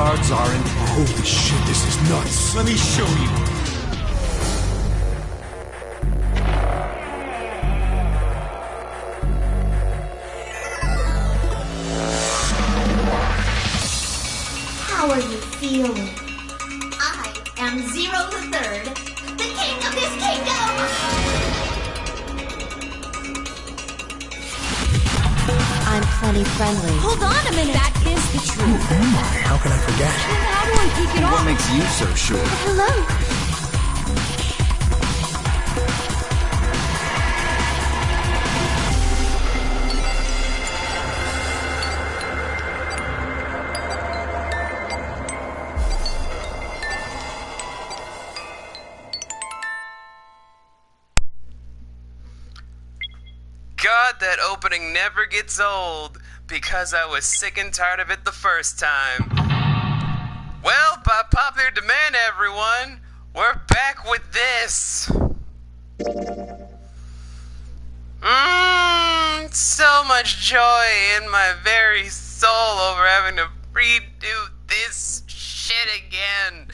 cards aren't... Holy shit, this is nuts. Let me show you. How are you feeling? I am Zero the Third, the king of this kingdom! I'm plenty friendly. Hold on a minute. That is the truth. Who am I? How can I forget? Then how do I kick it What off? makes you so sure? Hello. God, that opening never gets old, because I was sick and tired of it the first time. Well, by popular demand, everyone, we're back with this. So much joy in my very soul over having to redo this shit again.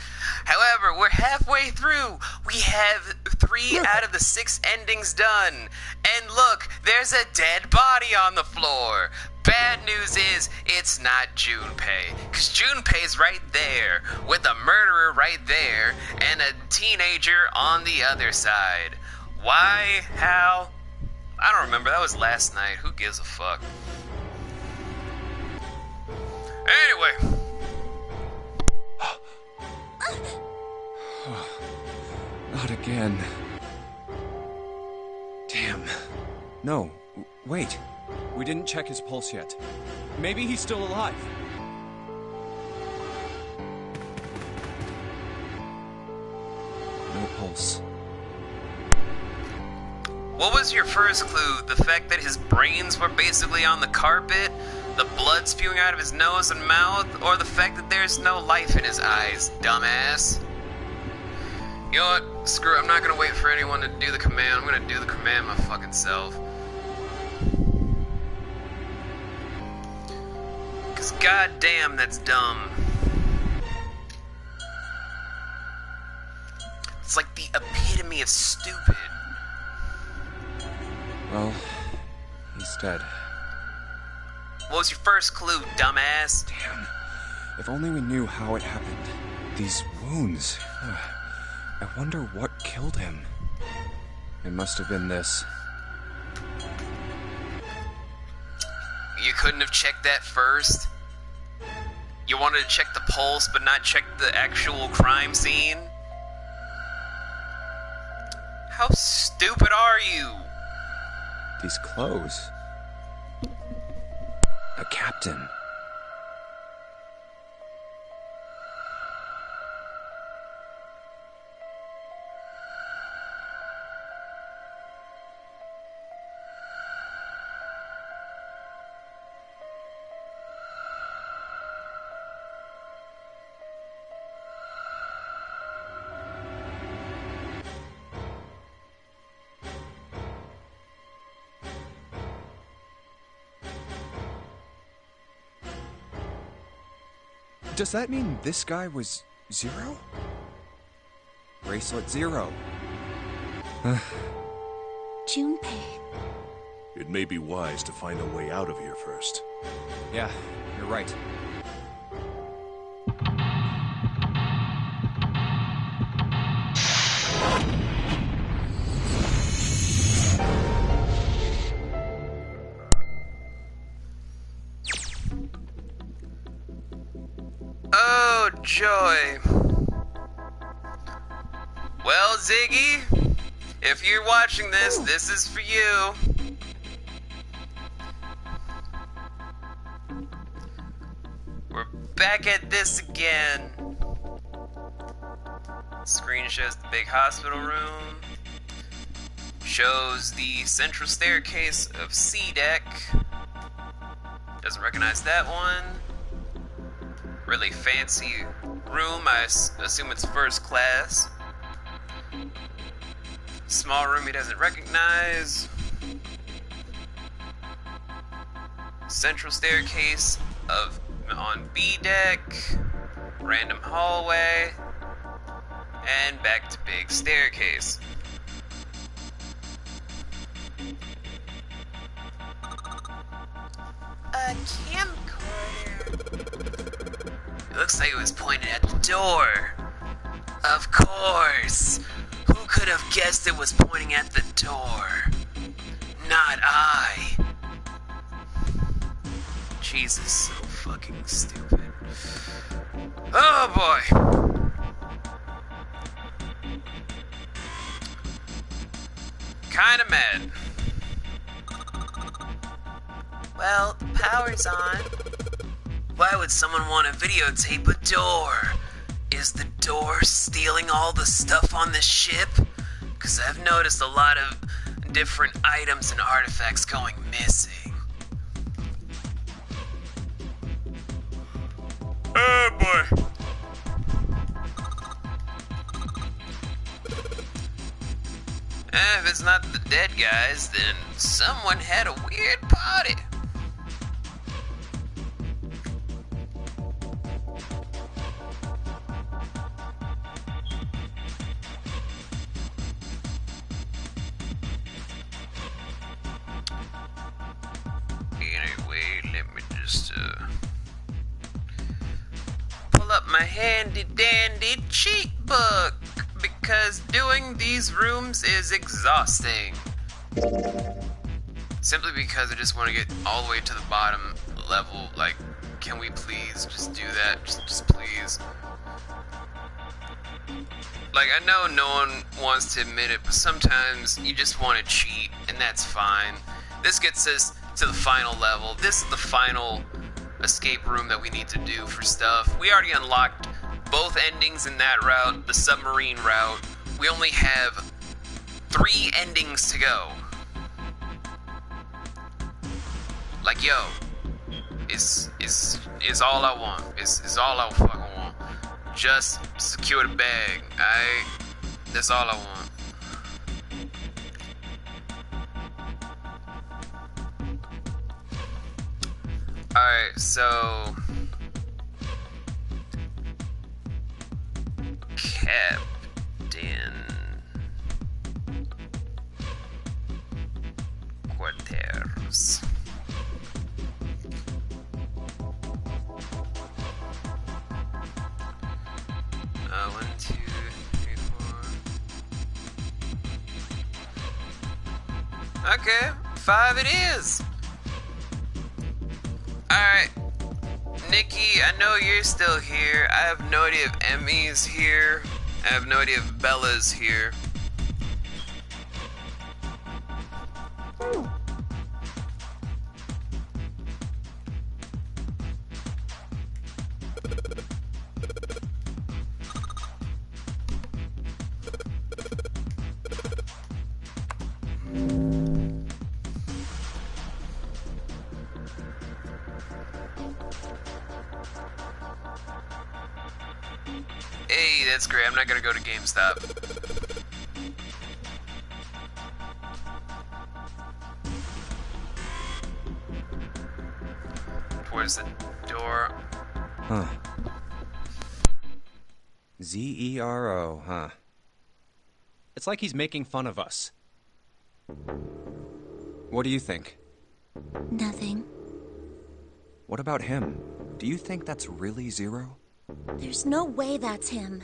However, we're halfway through. We have 3 out of the 6 endings done. And look, there's a dead body on the floor. Bad news is, it's not Junpei. Because Junpei's right there, with a murderer right there, and a teenager on the other side. Why? How? I don't remember. That was last night. Who gives a fuck? Anyway. Not again. Damn. No, wait. We didn't check his pulse yet. Maybe he's still alive. No pulse. What was your first clue? The fact that his brains were basically on the carpet? The blood spewing out of his nose and mouth? Or the fact that there's no life in his eyes, dumbass? You know what? Screw it. I'm not gonna wait for anyone to do the command. I'm gonna do the command my fucking self. Cause goddamn, that's dumb. It's like the epitome of stupid. Well, he's dead. What was your first clue, dumbass? Damn. If only we knew how it happened. These wounds. I wonder what killed him. It must have been this. You couldn't have checked that first? You wanted to check the pulse, but not check the actual crime scene? How stupid are you? These clothes. A captain. Does that mean this guy was Zero? Bracelet Zero. Junpei. It may be wise to find a way out of here first. Yeah, you're right. Oh, joy. Well, Ziggy, if you're watching this, this is for you. We're back at this again. Screen shows the big hospital room. Shows the central staircase of C deck. Doesn't recognize that one. Really fancy room. I assume it's first class. Small room he doesn't recognize. Central staircase on B deck. Random hallway. And back to big staircase. A camcorder. It looks like it was pointed at the door. Of course. Who could have guessed it was pointing at the door? Not I. Jesus, so fucking stupid. Oh boy. Kinda mad. Well, the power's on. Why would someone want to videotape a door? Is the door stealing all the stuff on the ship? Because I've noticed a lot of different items and artifacts going missing. Oh boy. If it's not the dead guys, then someone had a weird party. Anyway, let me just pull up my handy dandy cheat book, because doing these rooms is exhausting. Simply because I just want to get all the way to the bottom level. Like, can we please just do that? Just please. Like, I know no one wants to admit it, but sometimes you just want to cheat, and that's fine. This gets us to the final level. This is the final escape room that we need to do for stuff. We already unlocked both endings in that route, the submarine route. We only have 3 endings to go. Like, yo, is all I want. Is all I fucking want. Just secure the bag. That's all I want. Alright, so Captain Quarters. 1, 2, 3, 4. Okay, 5 it is. Alright, Nikki, I know you're still here. I have no idea if Emmy's here. I have no idea if Bella's here. Hey, that's great. I'm not gonna go to GameStop. Towards the door. Huh. Zero, huh? It's like he's making fun of us. What do you think? Nothing. What about him? Do you think that's really Zero? There's no way that's him.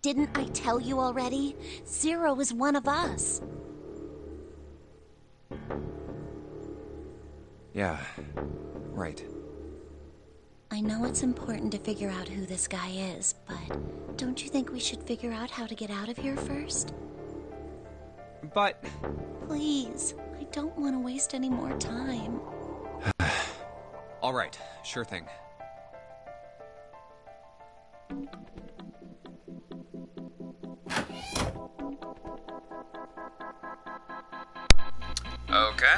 Didn't I tell you already? Zero is one of us. Yeah, right. I know it's important to figure out who this guy is, but don't you think we should figure out how to get out of here first? But... Please, I don't want to waste any more time. All right, sure thing. Okay.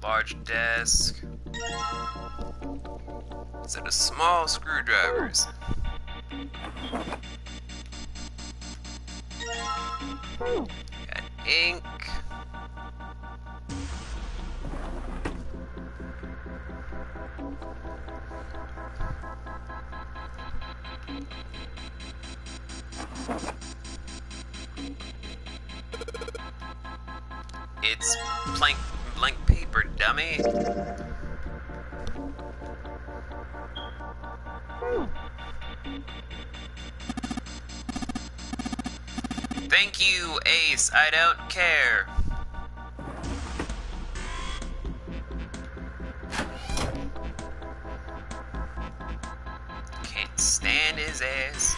Large desk. Set of small screwdrivers. Got ink. It's blank paper, dummy. Thank you, Ace. I don't care. Can't stand his ass.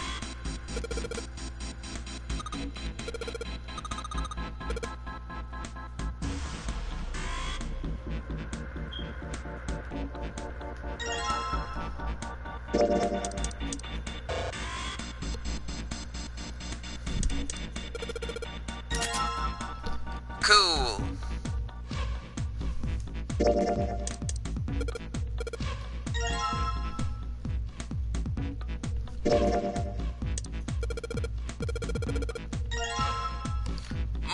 Cool.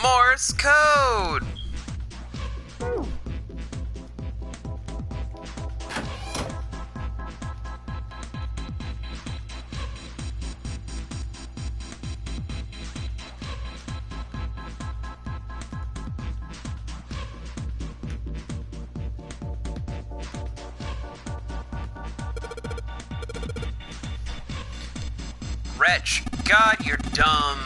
Morse code. Wretch, God, you're dumb.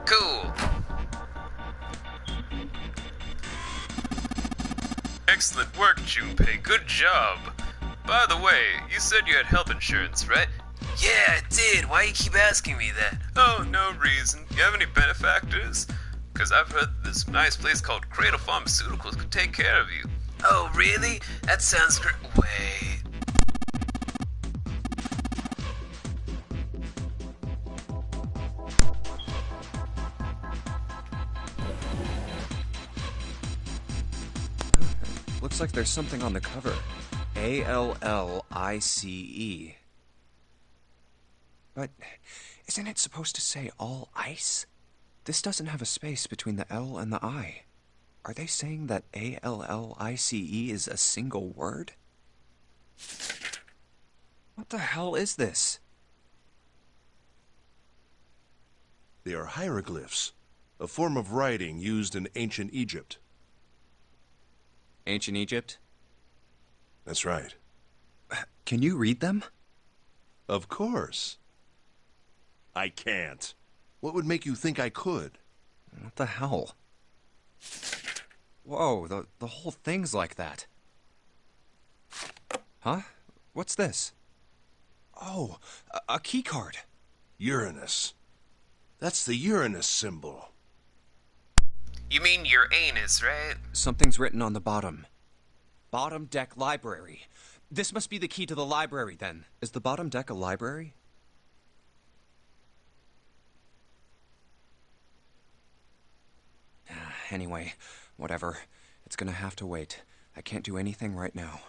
Cool. Excellent work, Junpei. Good job. By the way, you said you had health insurance, right? Yeah, I did. Why you keep asking me that? Oh, no reason. You have any benefactors? Because I've heard this nice place called Cradle Pharmaceuticals could take care of you. Oh, really? That sounds great. Wait. Looks like there's something on the cover. ALLICE. But isn't it supposed to say all ice? This doesn't have a space between the L and the I. Are they saying that ALLICE is a single word? What the hell is this? They are hieroglyphs, a form of writing used in ancient Egypt. Ancient Egypt? That's right. Can you read them? Of course. I can't. What would make you think I could? What the hell? Whoa, the whole thing's like that. Huh? What's this? Oh, a key card. Uranus. That's the Uranus symbol. You mean your anus, right? Something's written on the bottom. Bottom deck library. This must be the key to the library, then. Is the bottom deck a library? Anyway, whatever. It's gonna have to wait. I can't do anything right now.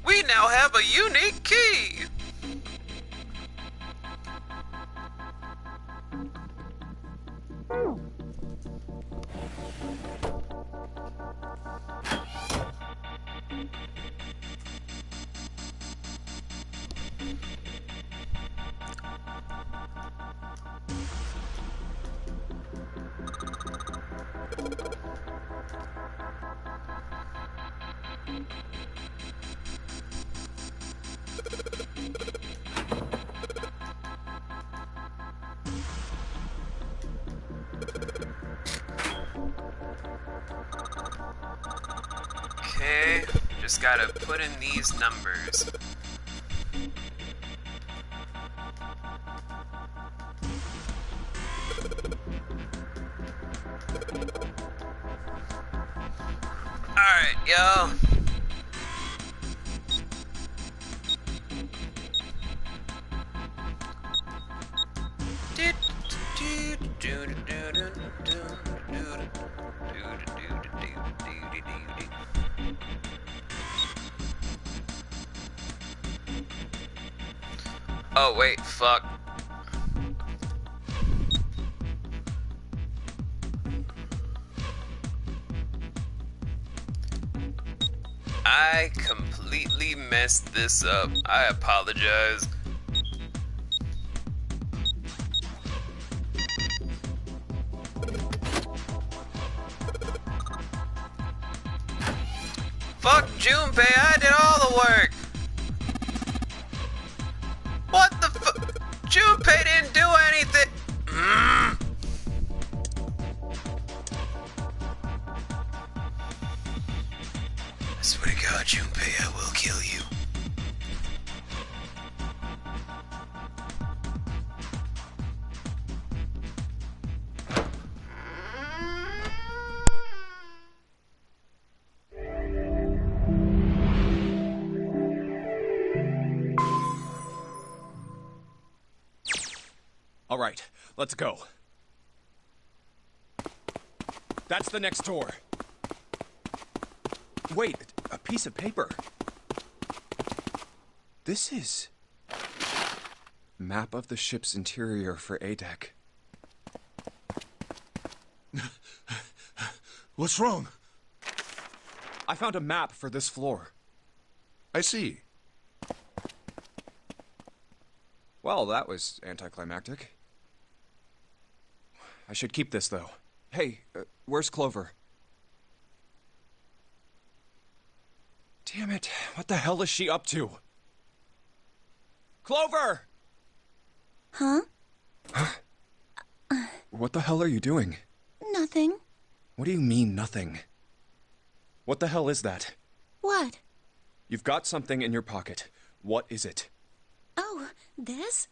We now have a unique key! Okay, just gotta put in these numbers. Alright, yo. Oh, wait, fuck. I completely messed this up. I apologize. Fuck Junpei, I did all the work. What the fu- Junpei didn't do anything. I swear to God, Junpei, I will kill you. All right, let's go. That's the next door. Wait, a piece of paper. This is... Map of the ship's interior for A-Deck. What's wrong? I found a map for this floor. I see. Well, that was anticlimactic. I should keep this, though. Hey, where's Clover? Damn it, what the hell is she up to? Clover! Huh? What the hell are you doing? Nothing. What do you mean, nothing? What the hell is that? What? You've got something in your pocket. What is it? Oh, this?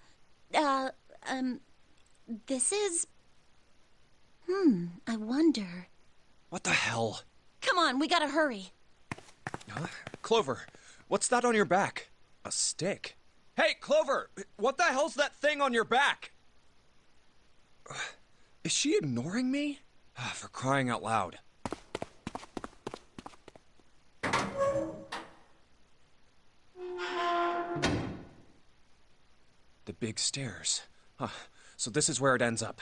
This is... I wonder. What the hell? Come on, we gotta hurry. Huh? Clover, what's that on your back? A stick? Hey, Clover! What the hell's that thing on your back? Is she ignoring me? For crying out loud. The big stairs. Huh. So this is where it ends up.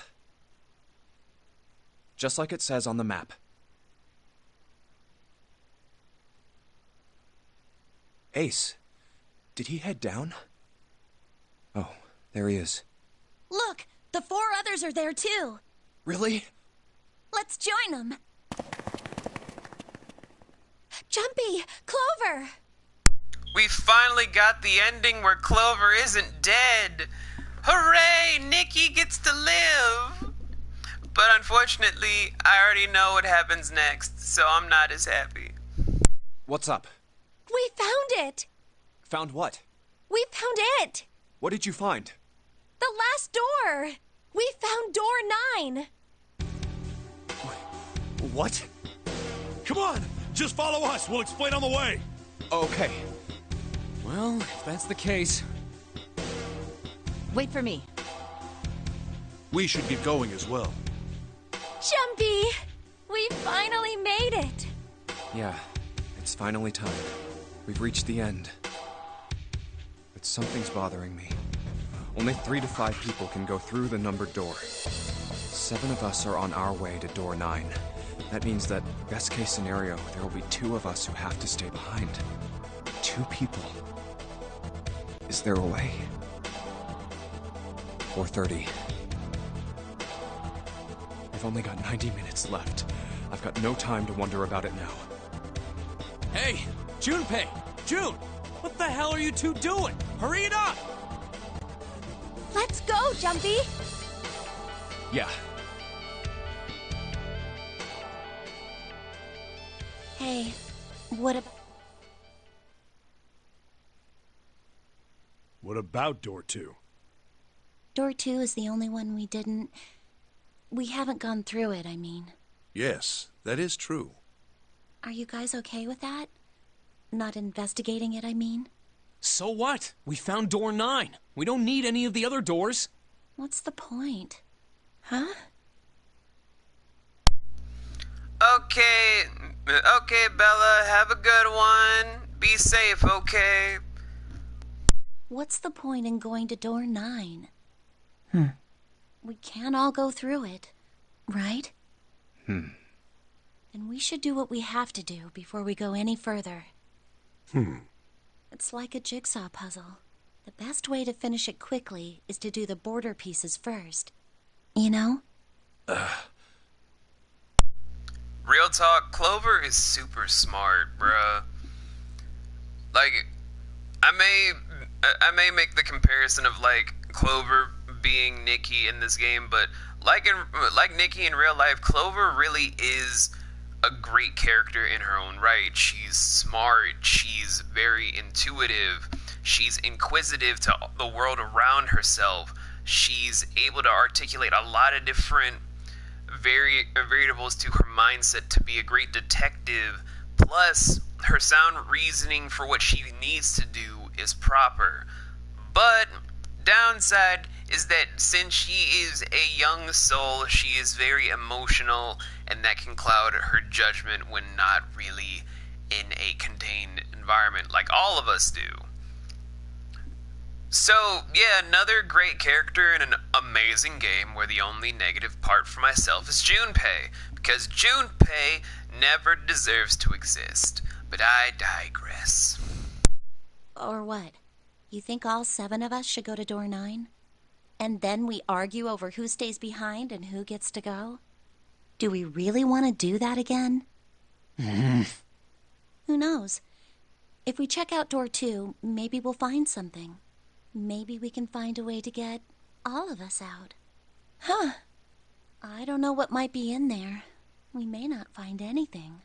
Just like it says on the map. Ace, did he head down? Oh, there he is. Look, the 4 others are there too. Really? Let's join them. Jumpy, Clover. We finally got the ending where Clover isn't dead. Hooray! Nikki gets to live! But unfortunately, I already know what happens next, so I'm not as happy. What's up? We found it. Found what? We found it. What did you find? The last door. We found door 9. What? Come on! Just follow us. We'll explain on the way. Okay. Well, if that's the case... Wait for me. We should get going as well. Jumpy, we finally made it. Yeah, it's finally time. We've reached the end. But something's bothering me. Only 3 to 5 people can go through the numbered door. 7 of us are on our way to door 9. That means that, best case scenario, there will be 2 of us who have to stay behind. 2 people. Is there a way? 4:30. I've only got 90 minutes left. I've got no time to wonder about it now. Hey, Junpei! June! What the hell are you two doing? Hurry it up! Let's go, Jumpy. Yeah. Hey, What about door 2? Door 2 is the only one we haven't gone through it, I mean. Yes, that is true. Are you guys okay with that? Not investigating it, I mean? So what? We found door 9. We don't need any of the other doors. What's the point? Huh? Okay, Bella, have a good one. Be safe, okay? What's the point in going to door 9? We can't all go through it, right? And we should do what we have to do before we go any further. It's like a jigsaw puzzle. The best way to finish it quickly is to do the border pieces first. You know? Real talk, Clover is super smart, bruh. Like, I may make the comparison of, like, Clover being Nikki in this game, but like Nikki in real life, Clover really is a great character in her own right. She's smart, she's very intuitive, she's inquisitive to the world around herself, she's able to articulate a lot of different variables to her mindset to be a great detective, plus her sound reasoning for what she needs to do is proper. But downside is that since she is a young soul, she is very emotional, and that can cloud her judgment when not really in a contained environment like all of us do. So, yeah, another great character in an amazing game where the only negative part for myself is Junpei, because Junpei never deserves to exist. But I digress. Or what? You think all 7 of us should go to door 9? And then we argue over who stays behind and who gets to go? Do we really want to do that again? Who knows? If we check out door 2, maybe we'll find something. Maybe we can find a way to get all of us out. Huh. I don't know what might be in there. We may not find anything.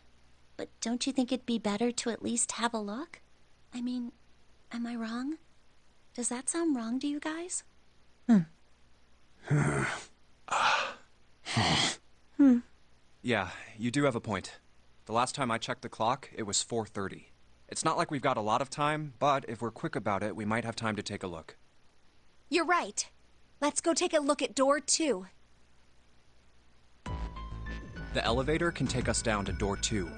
But don't you think it'd be better to at least have a look? I mean, am I wrong? Does that sound wrong to you guys? Yeah, you do have a point. The last time I checked the clock, it was 4:30. It's not like we've got a lot of time, but if we're quick about it, we might have time to take a look. You're right. Let's go take a look at door 2. The elevator can take us down to door 2.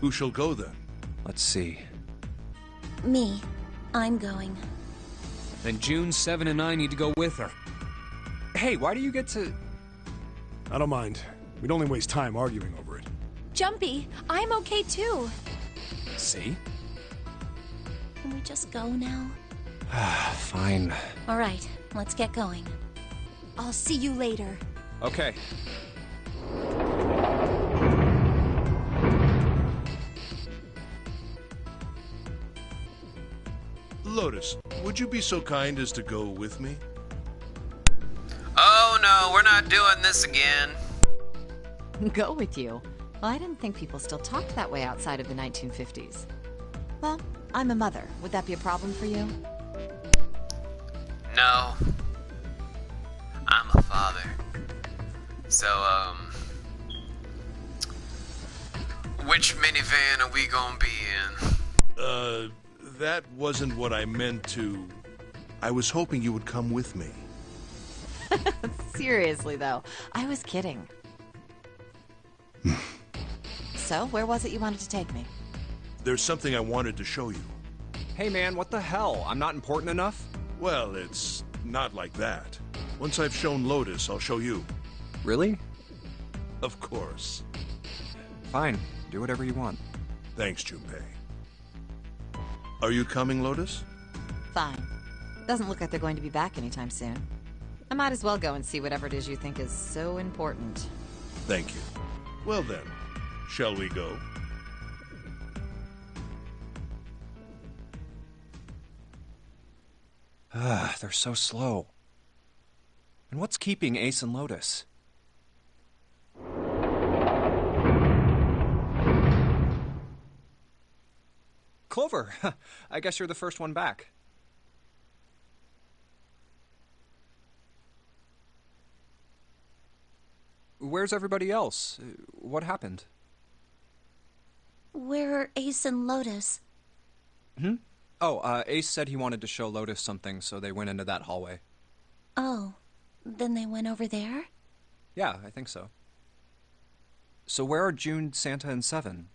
Who shall go then? Let's see. Me. I'm going. Then June, 7, and I need to go with her. Hey, why do you get to... I don't mind. We'd only waste time arguing over it. Jumpy, I'm okay too. See? Can we just go now? Fine. All right, let's get going. I'll see you later. Okay. Lotus, would you be so kind as to go with me? Oh no, we're not doing this again. Go with you? Well, I didn't think people still talked that way outside of the 1950s. Well, I'm a mother. Would that be a problem for you? No. I'm a father. So, which minivan are we gonna be in? That wasn't what I meant to... I was hoping you would come with me. Seriously, though. I was kidding. So, where was it you wanted to take me? There's something I wanted to show you. Hey man, what the hell? I'm not important enough? Well, it's not like that. Once I've shown Lotus, I'll show you. Really? Of course. Fine. Do whatever you want. Thanks, Junpei. Are you coming, Lotus? Fine. Doesn't look like they're going to be back anytime soon. I might as well go and see whatever it is you think is so important. Thank you. Well then, shall we go? They're so slow. And what's keeping Ace and Lotus? Clover, I guess you're the first one back. Where's everybody else? What happened? Where are Ace and Lotus? Oh, Ace said he wanted to show Lotus something, so they went into that hallway. Oh, then they went over there? Yeah, I think so. So where are June, Santa, and Seven?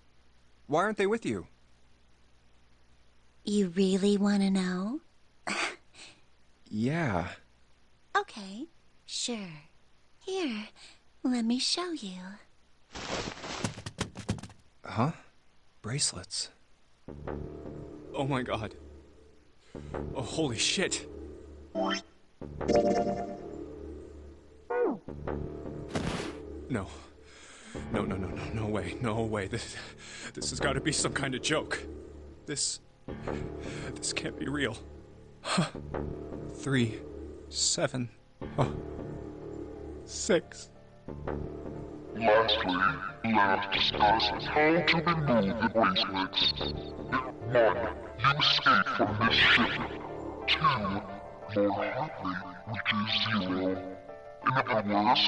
Why aren't they with you? You really want to know? Yeah. Okay, sure. Here, let me show you. Huh? Bracelets. Oh my god. Oh, holy shit. No. No way, no way. This has got to be some kind of joke. This can't be real. 3, 7, 6. Lastly, let us discuss how to remove the bracelets. 1. You escape from this ship. 2. More hotly, which is 0. In other words,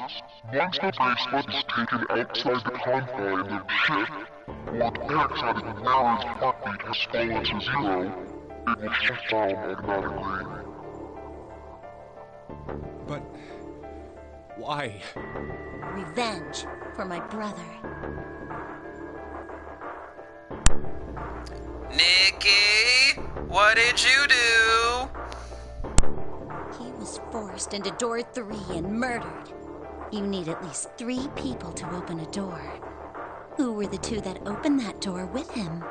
once the bracelet is taken outside the confines of the ship, or the outside of the wearer's heartbeat has fallen to 0, it will shut down automatically. But why? Revenge for my brother. Nikki, what did you do? He was forced into door 3 and murdered. You need at least 3 people to open a door. Who were the 2 that opened that door with him?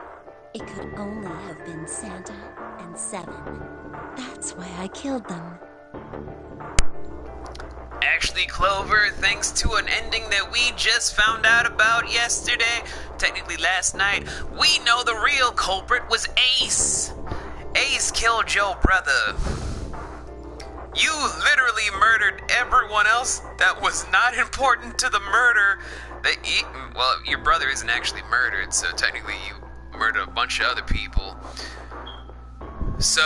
It could only have been Santa and Seven. That's why I killed them. Actually, Clover, thanks to an ending that we just found out about yesterday, technically last night, we know the real culprit was Ace. Ace killed your brother. You literally murdered everyone else that was not important to the murder. Well, your brother isn't actually murdered, so technically you murdered a bunch of other people. So,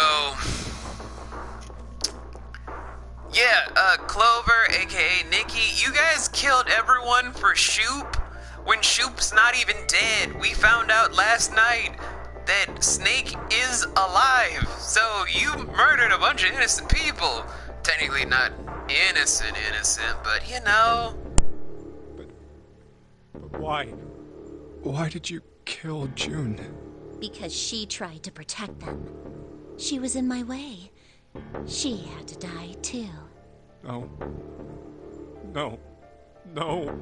yeah, Clover, aka Nikki, you guys killed everyone for Shoop when Shoop's not even dead. We found out last night that Snake is alive. So you murdered a bunch of innocent people. Technically not innocent, but you know. But why? Why did you kill June? Because she tried to protect them. She was in my way. She had to die too. No. No. No.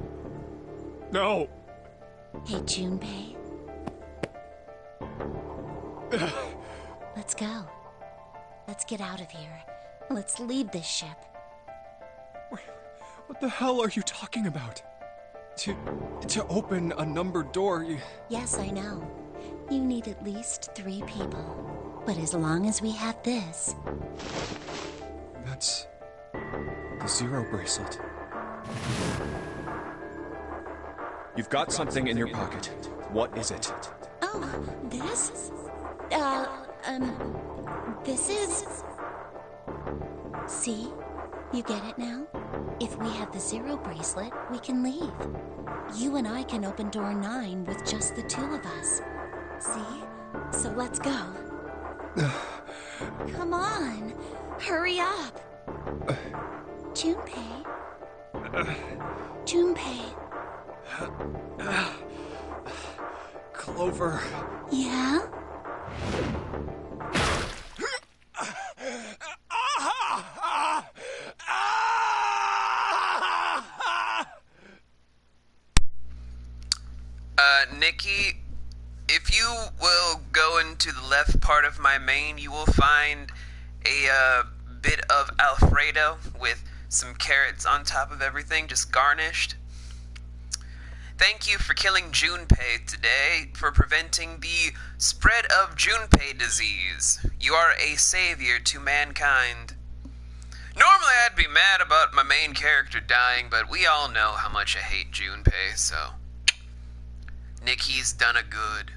No. Hey, Junpei. Let's go. Let's get out of here. Let's leave this ship. What the hell are you talking about? To open a numbered door, Yes, I know. You need at least 3 people. But as long as we have this... That's... the 0 bracelet. You've got something in your pocket. What is it? Oh, this? This is... See? You get it now? If we have the 0 bracelet, we can leave. You and I can open door 9 with just the 2 of us. See? So let's go. Come on. Hurry up. Junpei. Junpei. Clover. Yeah? Nikki, if you will go into the left part of my main, you will find a bit of Alfredo with some carrots on top of everything, just garnished. Thank you for killing Junpei today, for preventing the spread of Junpei disease. You are a savior to mankind. Normally I'd be mad about my main character dying, but we all know how much I hate Junpei, so... Nikki's done a good.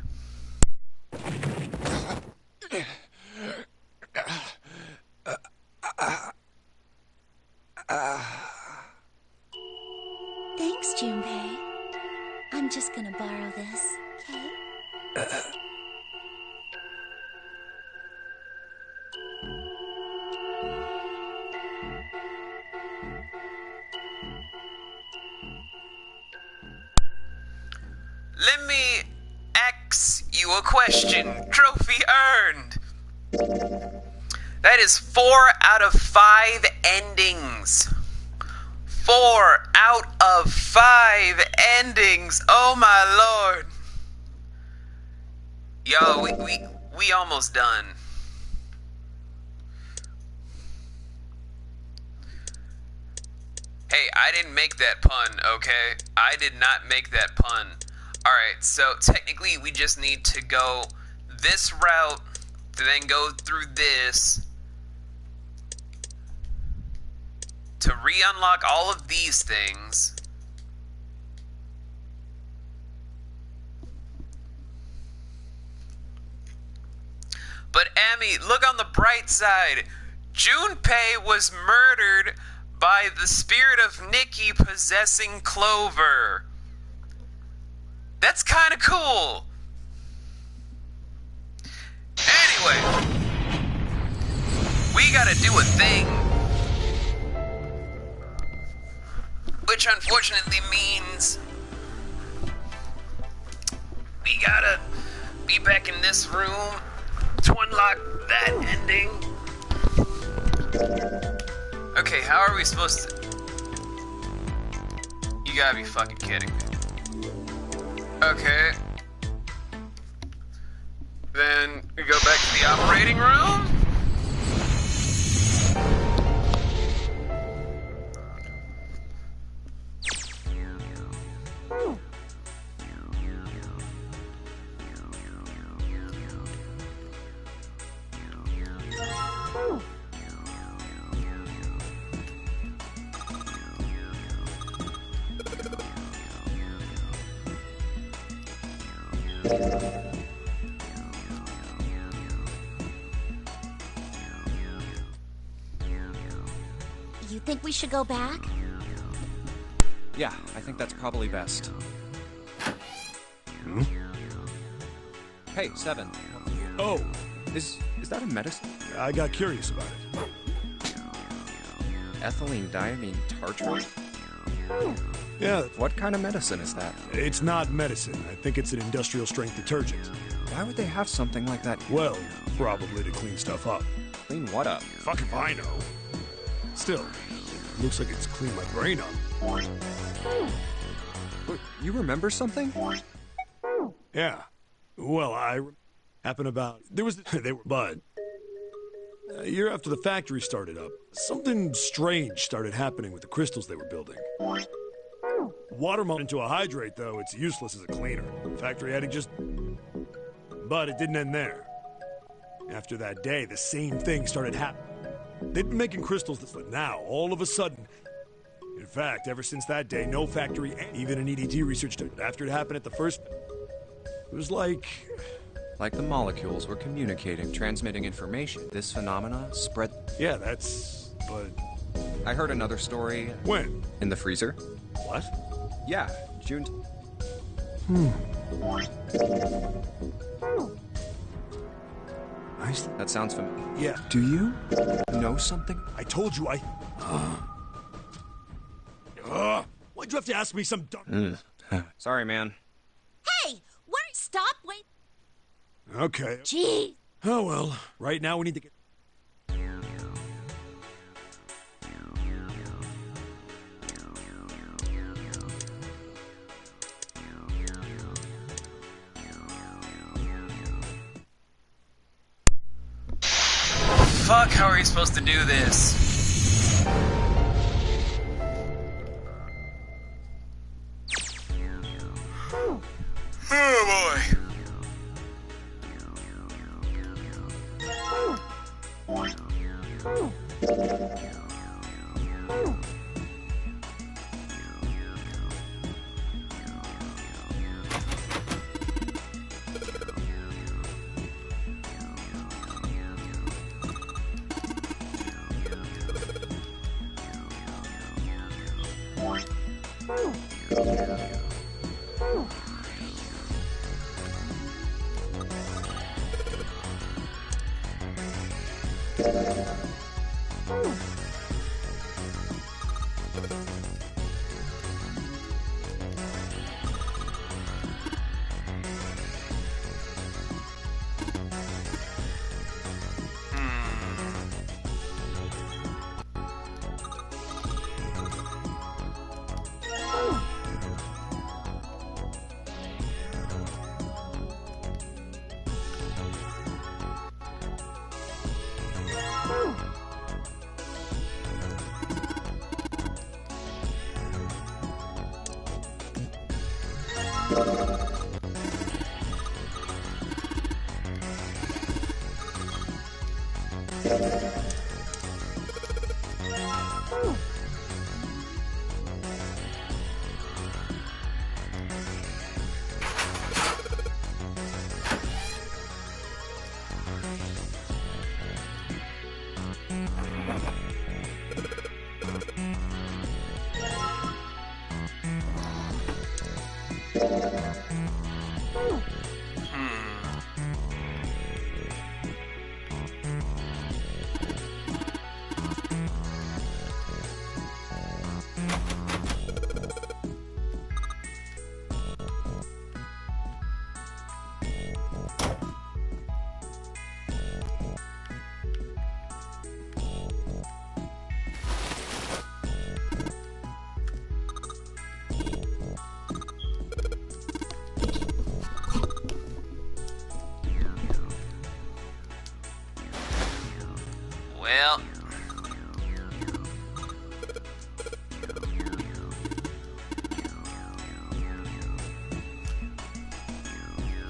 Thanks, Junpei. I'm just gonna borrow this, okay? Let me ask you a question. Trophy earned. That is 4 out of 5 endings. 4 out of 5 endings. Oh my lord. Yo, we almost done. Hey, I didn't make that pun, okay? I did not make that pun. Alright, so technically we just need to go this route, to then go through this, to re-unlock all of these things. But Amy, look on the bright side. Junpei was murdered by the spirit of Nikki possessing Clover. That's kind of cool. Anyway, we gotta do a thing, which unfortunately means we gotta be back in this room to unlock that ending. Okay, how are we supposed to... You gotta be fucking kidding me. Okay. Then we go back to the operating room. You think we should go back? Yeah, I think that's probably best. Hmm? Hey, Seven. Oh, Is that a medicine? I got curious about it. Ethylene diamine tartrate? Yeah, What kind of medicine is that? it's not medicine. I think it's an industrial strength detergent. Why would they have something like that? Well, probably to clean stuff up. Clean what up? Fuck if I know. Still, looks like it's cleaned my brain up. Wait, you remember something? Yeah. Well, happened about they were but a year after the factory started up, something strange started happening with the crystals they were building. Water melted into a hydrate, though, it's useless as a cleaner. The factory had to just... But it didn't end there. After that day, the same thing started happening. They'd been making crystals this, but now, all of a sudden... In fact, ever since that day, no factory, even an EDT research did. After it happened at the first... It was like... Like the molecules were communicating, transmitting information. This phenomena spread... Yeah, that's... But... I heard another story. When? In the freezer? What? Yeah, June... That sounds familiar. Yeah. Do you know something? I told you I... Why'd you have to ask me some dumb... Sorry, man. Hey, stop, wait. Okay. Gee. Oh, well. Right now we need to get... Fuck, how are you supposed to do this? Oh boy. Well,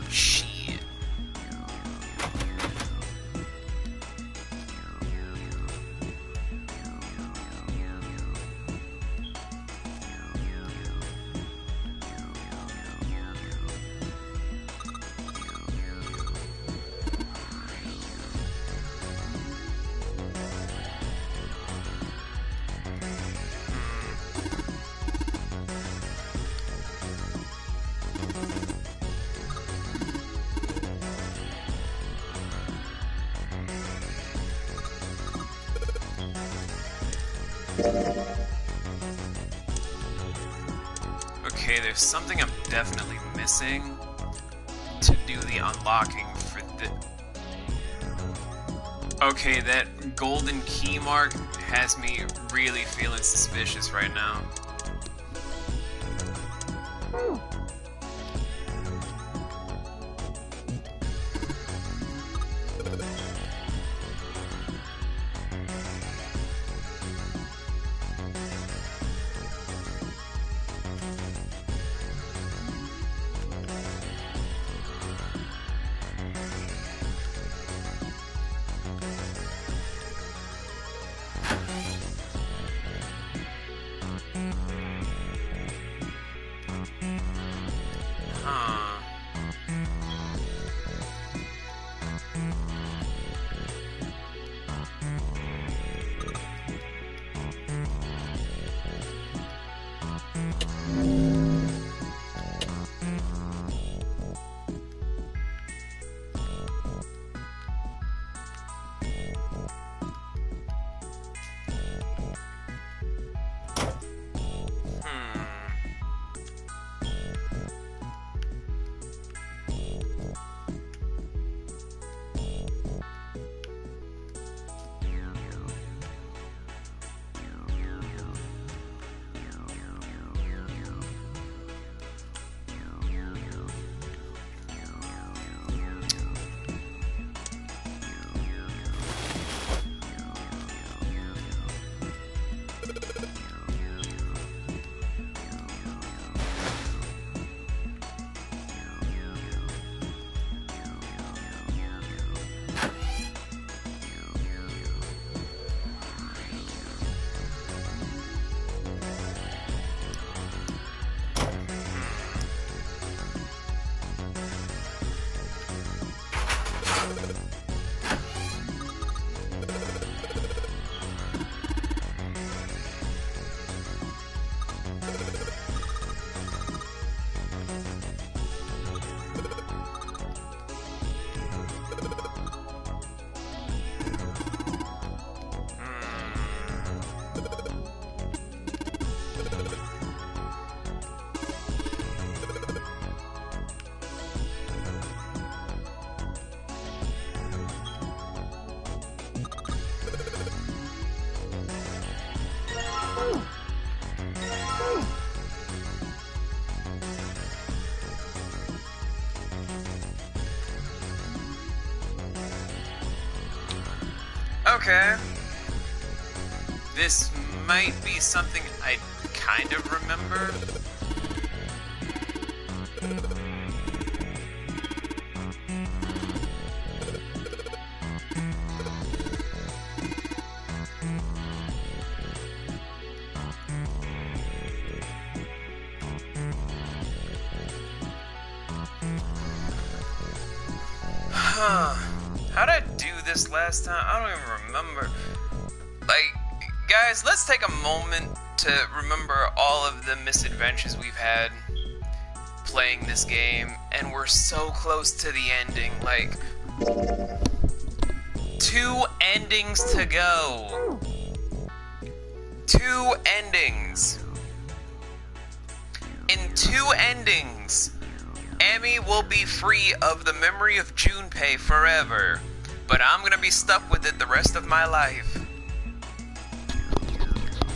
shit. Okay, there's something I'm definitely missing to do the unlocking for the... Okay, that golden key mark has me really feeling suspicious right now. Huh. Okay. This might be something I kind of remember. How'd I do this last time? I don't even remember. Like, guys, let's take a moment to remember all of the misadventures we've had playing this game, and we're so close to the ending. Like, 2 endings to go. 2 endings. In 2 endings, Amy will be free of the memory of Junpei forever, but I'm gonna be stuck with it the rest of my life.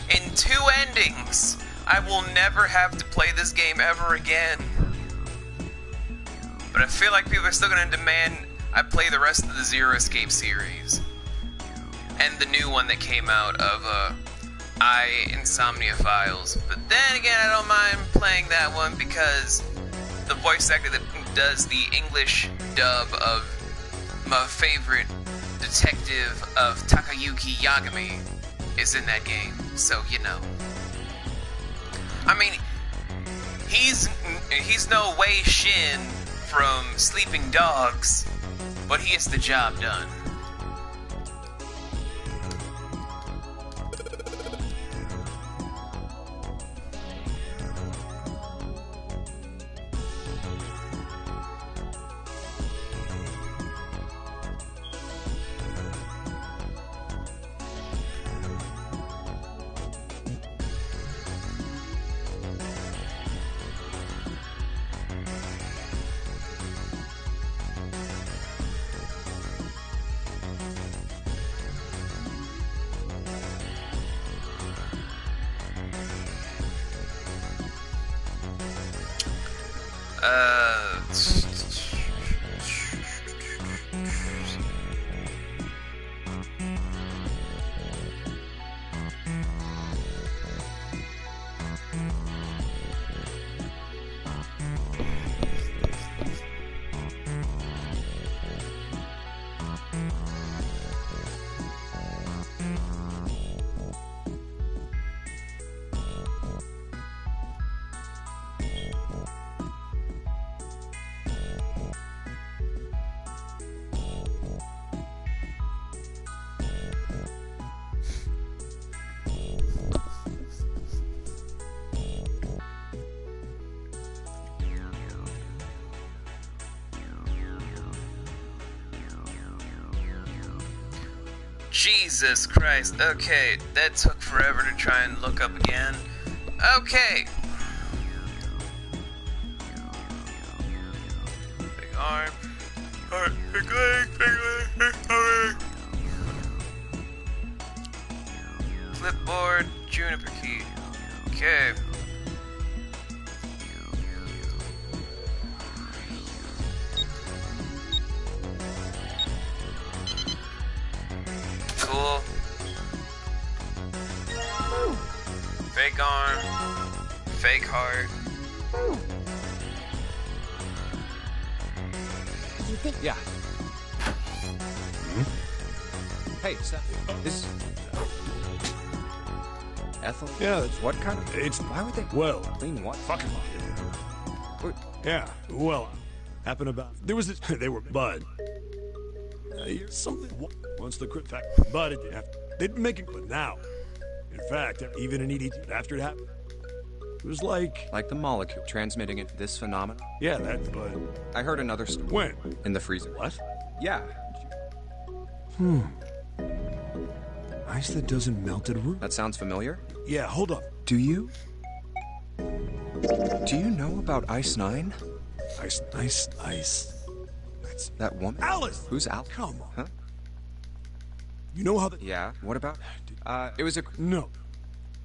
In 2 endings, I will never have to play this game ever again. But I feel like people are still gonna demand I play the rest of the Zero Escape series. And the new one that came out of, Insomnia Files. But then again, I don't mind playing that one because the voice actor that does the English dub of my favorite detective of Takayuki Yagami is in that game, so you know. I mean, he's no Wei Shin from Sleeping Dogs, but he gets the job done. Jesus Christ. Okay, that took forever to try and look up again. Okay. Big arm. Alright, big leg, big arm. Clipboard, juniper key. Okay. Cool. Fake arm. Fake heart. You think? Yeah. Hey, Seth. Is Ethel? Yeah, that's What kind of? it's Why would they? well. Clean what? Fucking yeah. Well, happened about there was this, they were Bud. Something once the crit fact, but they'd been making but now. In fact, even in EDT after it happened, it was like the molecule transmitting it. This phenomenon. yeah, that but I heard another story. when In the freezer. what? Yeah. Ice that doesn't melt at room. That sounds familiar. Yeah, hold up. Do you know about Ice 9? Ice. That's That woman? Alice! Who's Alice? Come on. Huh? You know how the Yeah. What about? It was a. no,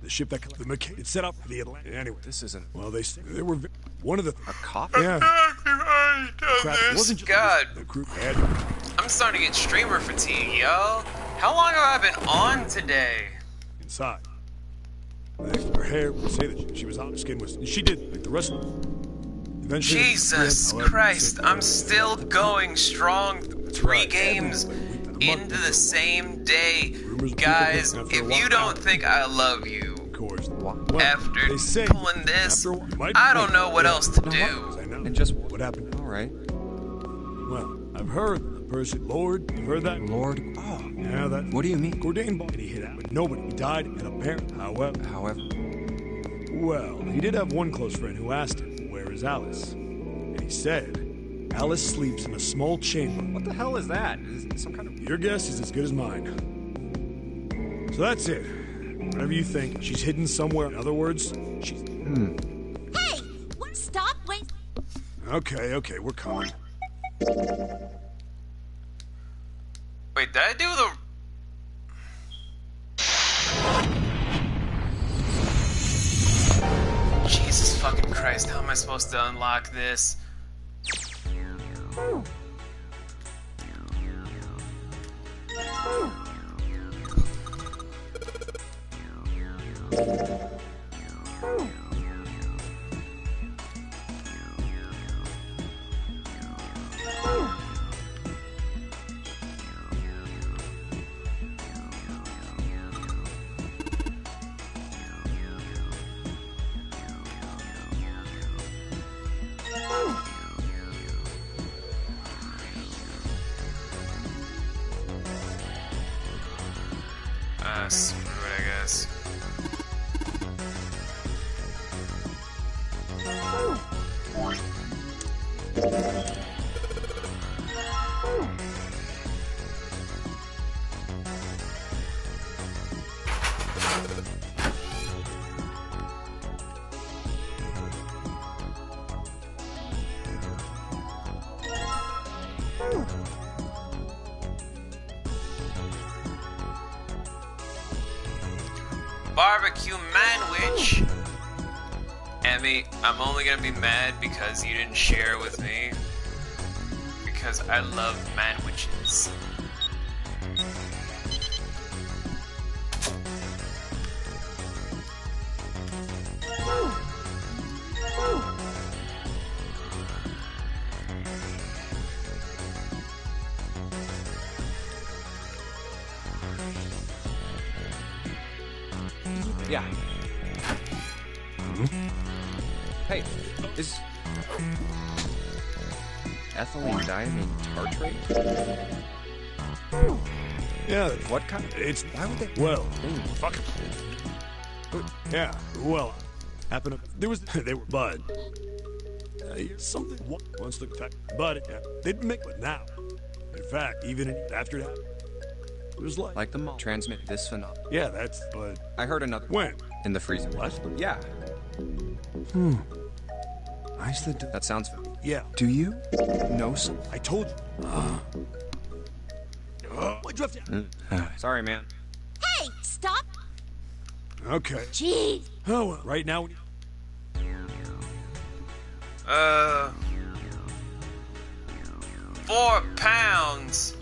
the ship that the McCain it set up for the Atlantic. Anyway, This isn't well they were one of the a cop. yeah. Crap, it wasn't just God, the crew had. I'm starting to get streamer fatigue, yo. How long have I been on today? Inside. Her hair would say that she was out. Her skin was. She did like the rest of them. Eventually, Jesus Christ, I'm still going strong. 3 games into the same day. Guys, if you don't think I love you after pulling this, I don't know what else to do. And just what happened? All right. Well, I've heard the person, Lord. You've heard that? Lord. Oh. Yeah, that. What do you mean? Cordain bought. He hit out, but nobody. He died, and apparently, However. Well, he did have one close friend who asked him, "Where is Alice?" And he said, "Alice sleeps in a small chamber." What the hell is that? Is it some kind of... Your guess is as good as mine. So that's it. Whatever you think, she's hidden somewhere. In other words, she's... Hey! What? Stop! Wait! Okay, we're coming. Wait, did I do the... Jesus fucking Christ, how am I supposed to unlock this? Screw it, I guess. Barbecue manwich. Emmy, I'm only gonna be mad because you didn't share with me. Because I love manwiches. Yeah. Hey, is ethylene diamine tartrate? Yeah, What kind? it's... Why would they? Well, Fuck. yeah, well, happened to... There was... They were bud. Something... Once the fact... But they'd make it now. In fact, even after that, it was like... The mall transmit this phenomenon. Yeah, that's... But... I heard another. When? In the freezer. What? Yeah. I said... That sounds familiar. Yeah. Do you know some? I told you. I drove down. Sorry, man. Hey! Stop! Okay. Jeez! Oh, well, right now... 4 pounds.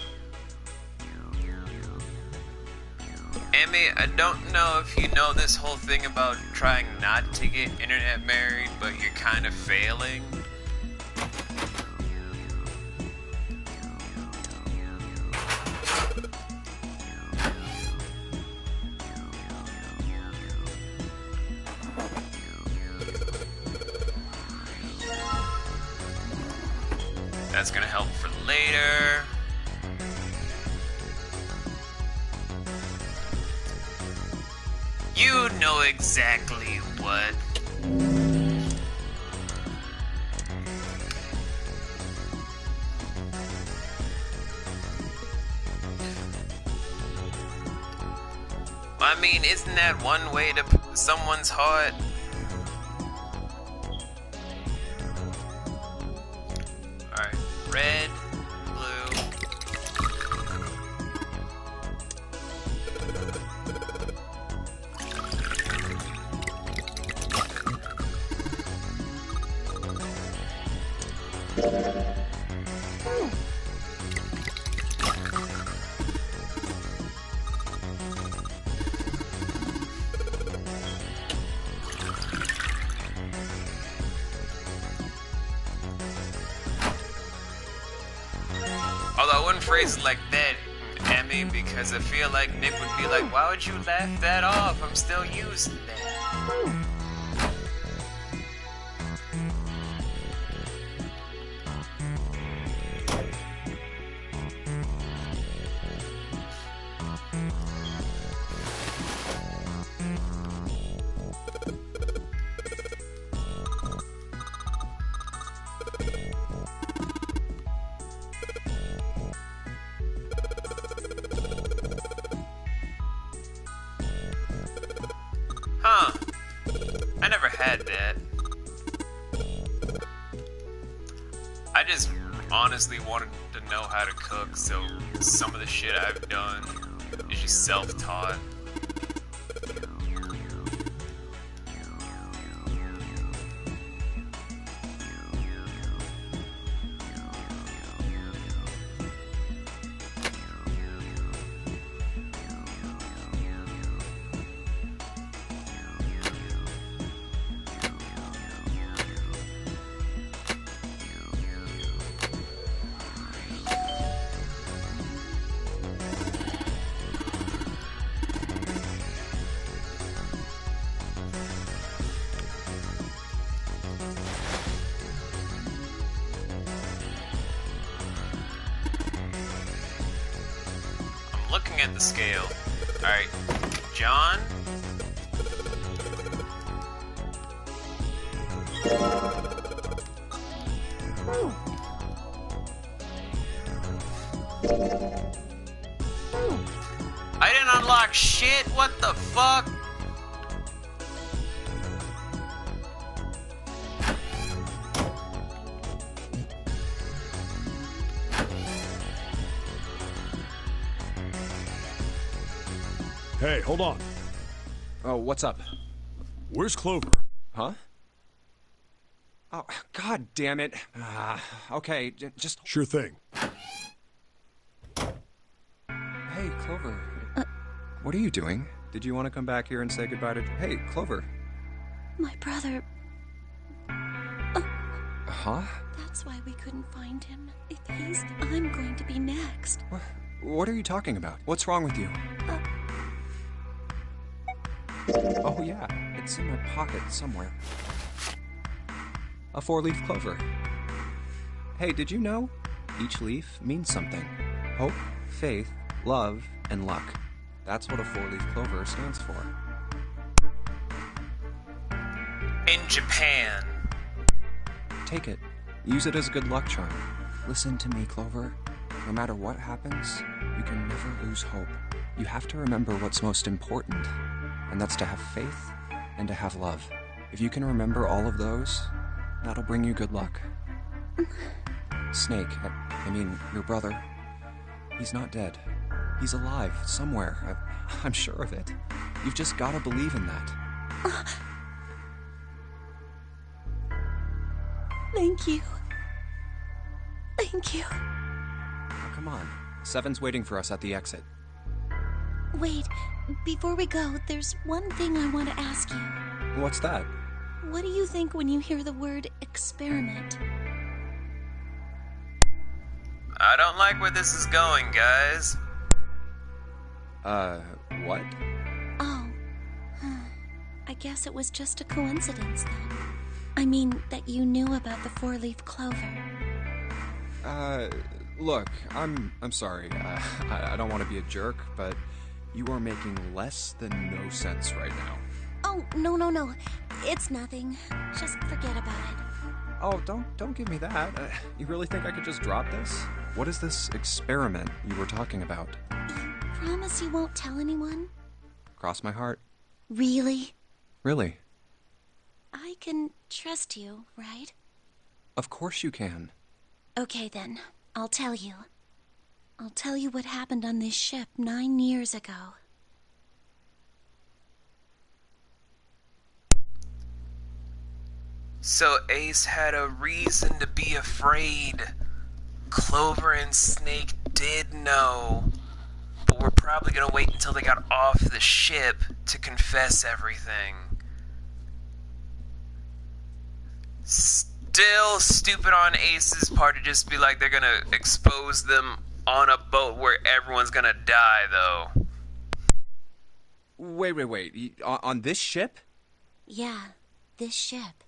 Emmy, I don't know if you know this whole thing about trying not to get internet married, but you're kind of failing. That's gonna help for later. You know exactly what. I mean, isn't that one way to someone's heart? Alright, red, blue. phrases like that at me because I feel like Nick would be like, why would you laugh that off? I'm still using that. Huh. I never had that. I just honestly wanted to know how to cook, so some of the shit I've done is just self-taught. Looking at the scale. Alright, John? I didn't unlock shit, what the fuck? Hey, hold on. Oh, what's up? Where's Clover? Huh? Oh, god damn it. Okay, just... Sure thing. Hey, Clover. What are you doing? Did you want to come back here and say goodbye to... Hey, Clover. My brother. Huh? That's why we couldn't find him. If he's... I'm going to be next. What are you talking about? What's wrong with you? Oh yeah, it's in my pocket somewhere. A 4-leaf clover. Hey, did you know? Each leaf means something. Hope, faith, love, and luck. That's what a 4-leaf clover stands for. In Japan. Take it. Use it as a good luck charm. Listen to me, Clover. No matter what happens, you can never lose hope. You have to remember what's most important, and that's to have faith and to have love. If you can remember all of those, that'll bring you good luck. Snake, I mean, your brother, he's not dead. He's alive, somewhere. I'm sure of it. You've just gotta believe in that. Thank you. Thank you. Now, come on. Seven's waiting for us at the exit. Wait, before we go, there's one thing I want to ask you. What's that? What do you think when you hear the word experiment? I don't like where this is going, guys. What? Oh. I guess it was just a coincidence then. I mean, that you knew about the 4-leaf clover. Look, I'm sorry. I don't want to be a jerk, but you are making less than no sense right now. Oh, no. It's nothing. Just forget about it. Oh, don't give me that. You really think I could just drop this? What is this experiment you were talking about? You promise you won't tell anyone? Cross my heart. Really? Really? I can trust you, right? Of course you can. Okay then, I'll tell you. I'll tell you what happened on this ship 9 years ago. So Ace had a reason to be afraid. Clover and Snake did know. But we're probably gonna wait until they got off the ship to confess everything. Still stupid on Ace's part to just be like they're gonna expose them on a boat where everyone's gonna die, though. Wait. On this ship? Yeah, this ship.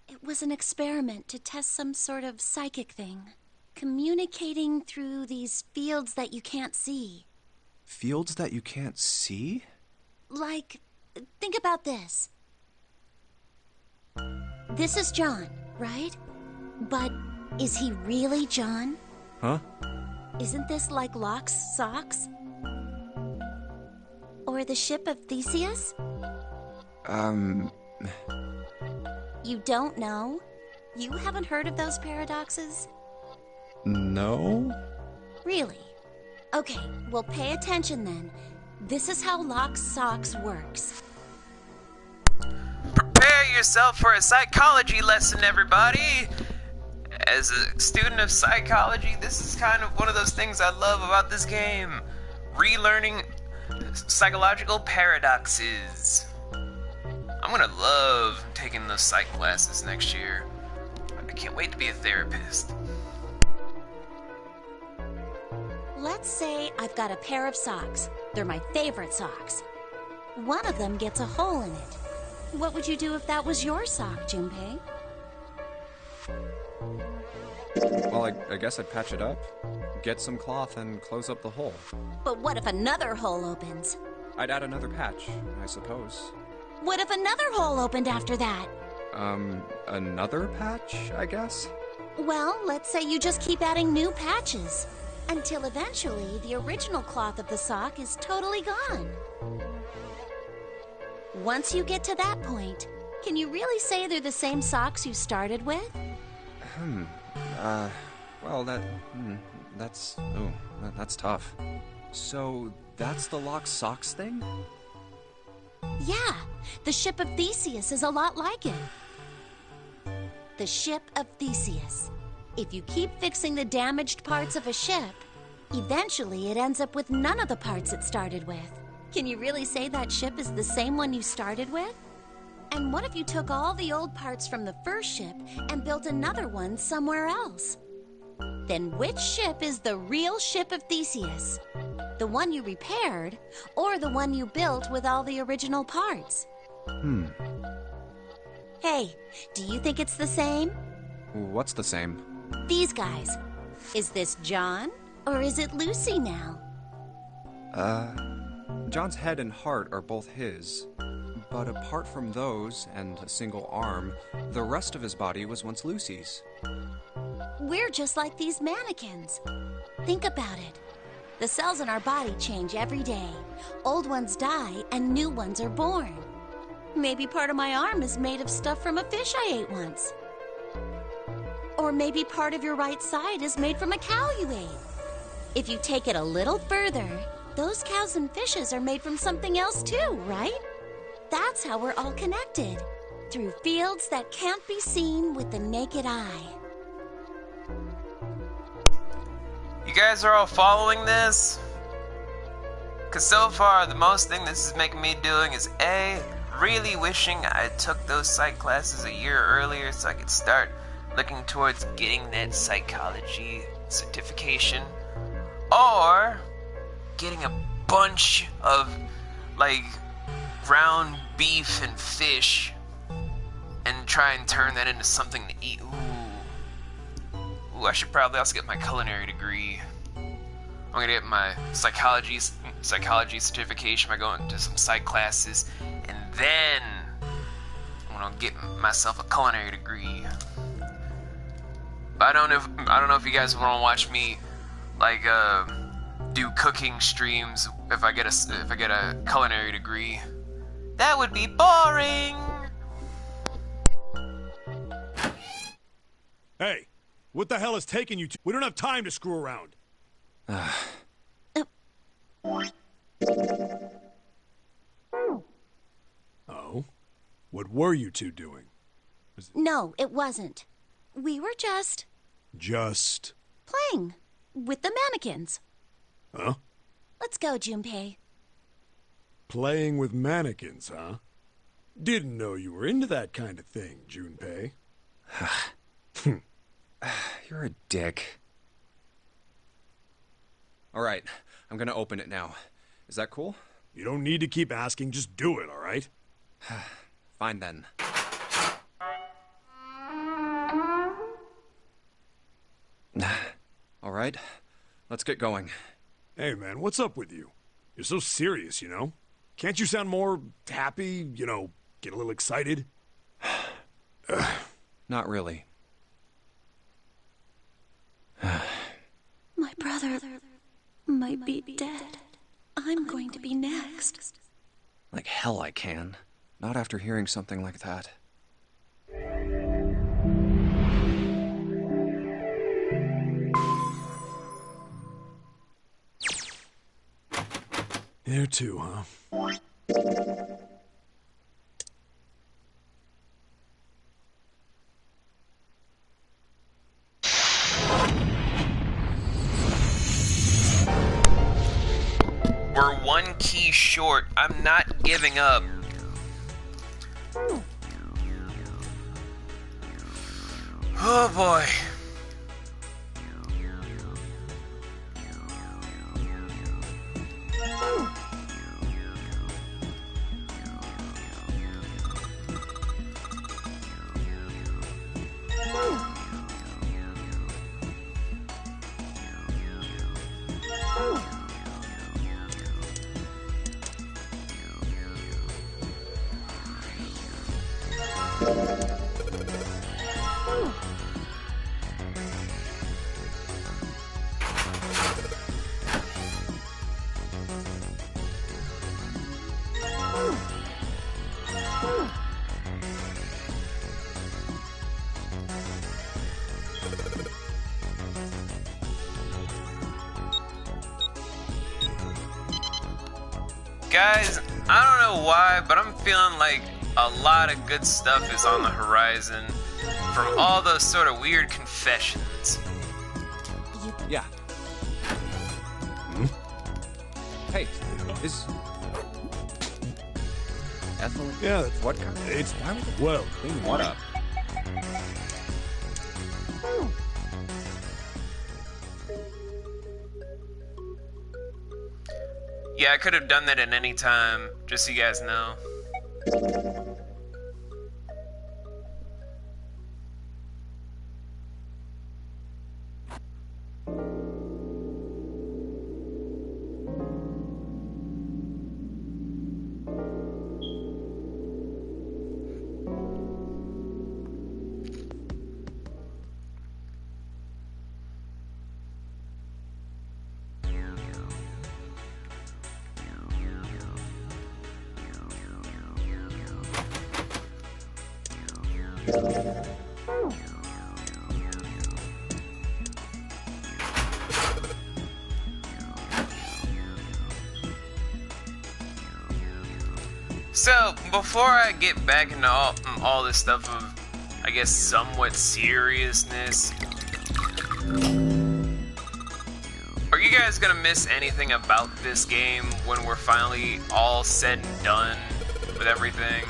It was an experiment to test some sort of psychic thing. Communicating through these fields that you can't see. Fields that you can't see? Like, think about this. This is John, right? But is he really John? Huh? Isn't this like Locke's socks? Or the ship of Theseus? You don't know? You haven't heard of those paradoxes? No? Really? Okay, well, pay attention then. This is how Locke's socks works. Prepare yourself for a psychology lesson, everybody! As a student of psychology, this is kind of one of those things I love about this game. Relearning psychological paradoxes. I'm gonna love taking those psych classes next year. I can't wait to be a therapist. Let's say I've got a pair of socks. They're my favorite socks. One of them gets a hole in it. What would you do if that was your sock, Junpei? Well, I guess I'd patch it up, get some cloth, and close up the hole. But what if another hole opens? I'd add another patch, I suppose. What if another hole opened after that? Another patch, I guess? Well, let's say you just keep adding new patches. Until eventually, the original cloth of the sock is totally gone. Once you get to that point, can you really say they're the same socks you started with? Well, that's tough. So, that's the Locke Socks thing? Yeah, the ship of Theseus is a lot like it. The ship of Theseus. If you keep fixing the damaged parts of a ship, eventually it ends up with none of the parts it started with. Can you really say that ship is the same one you started with? And what if you took all the old parts from the first ship and built another one somewhere else? Then which ship is the real ship of Theseus? The one you repaired, or the one you built with all the original parts? Hey, do you think it's the same? What's the same? These guys. Is this John, or is it Lucy now? John's head and heart are both his. But apart from those, and a single arm, the rest of his body was once Lucy's. We're just like these mannequins. Think about it. The cells in our body change every day. Old ones die, and new ones are born. Maybe part of my arm is made of stuff from a fish I ate once. Or maybe part of your right side is made from a cow you ate. If you take it a little further, those cows and fishes are made from something else too, right? That's how we're all connected. Through fields that can't be seen with the naked eye. You guys are all following this? Because so far, the most thing this is making me doing is A, really wishing I took those psych classes a year earlier so I could start looking towards getting that psychology certification. Or getting a bunch of, like, ground beef and fish and try and turn that into something to eat. Ooh, I should probably also get my culinary degree. I'm gonna get my psychology certification by going to some psych classes, and then I'm gonna get myself a culinary degree. But I don't know if you guys want to watch me like do cooking streams if I get a culinary degree. That would be boring. Hey, what the hell is taking you to? We don't have time to screw around. Oh? What were you two doing? No, it wasn't. We were just Just... playing with the mannequins. Huh? Let's go, Junpei. Playing with mannequins, huh? Didn't know you were into that kind of thing, Junpei. You're a dick. Alright, I'm gonna open it now. Is that cool? You don't need to keep asking, just do it, alright? Fine then. Alright, let's get going. Hey man, what's up with you? You're so serious, you know? Can't you sound more happy, you know, get a little excited? Not really. My brother might be dead. I'm going to be next. Like hell I can. Not after hearing something like that. There too, huh? We're one key short. I'm not giving up. Oh boy. Guys, I don't know why, but I'm feeling like a lot of good stuff is on the horizon from all those sort of weird confessions. Yeah. Hey, is ethylene? Yeah, What kind? it's... Why would Well, clean what up? Yeah, I could have done that at any time, just so you guys know. So, before I get back into all this stuff of, I guess, somewhat seriousness, are you guys gonna miss anything about this game when we're finally all said and done with everything?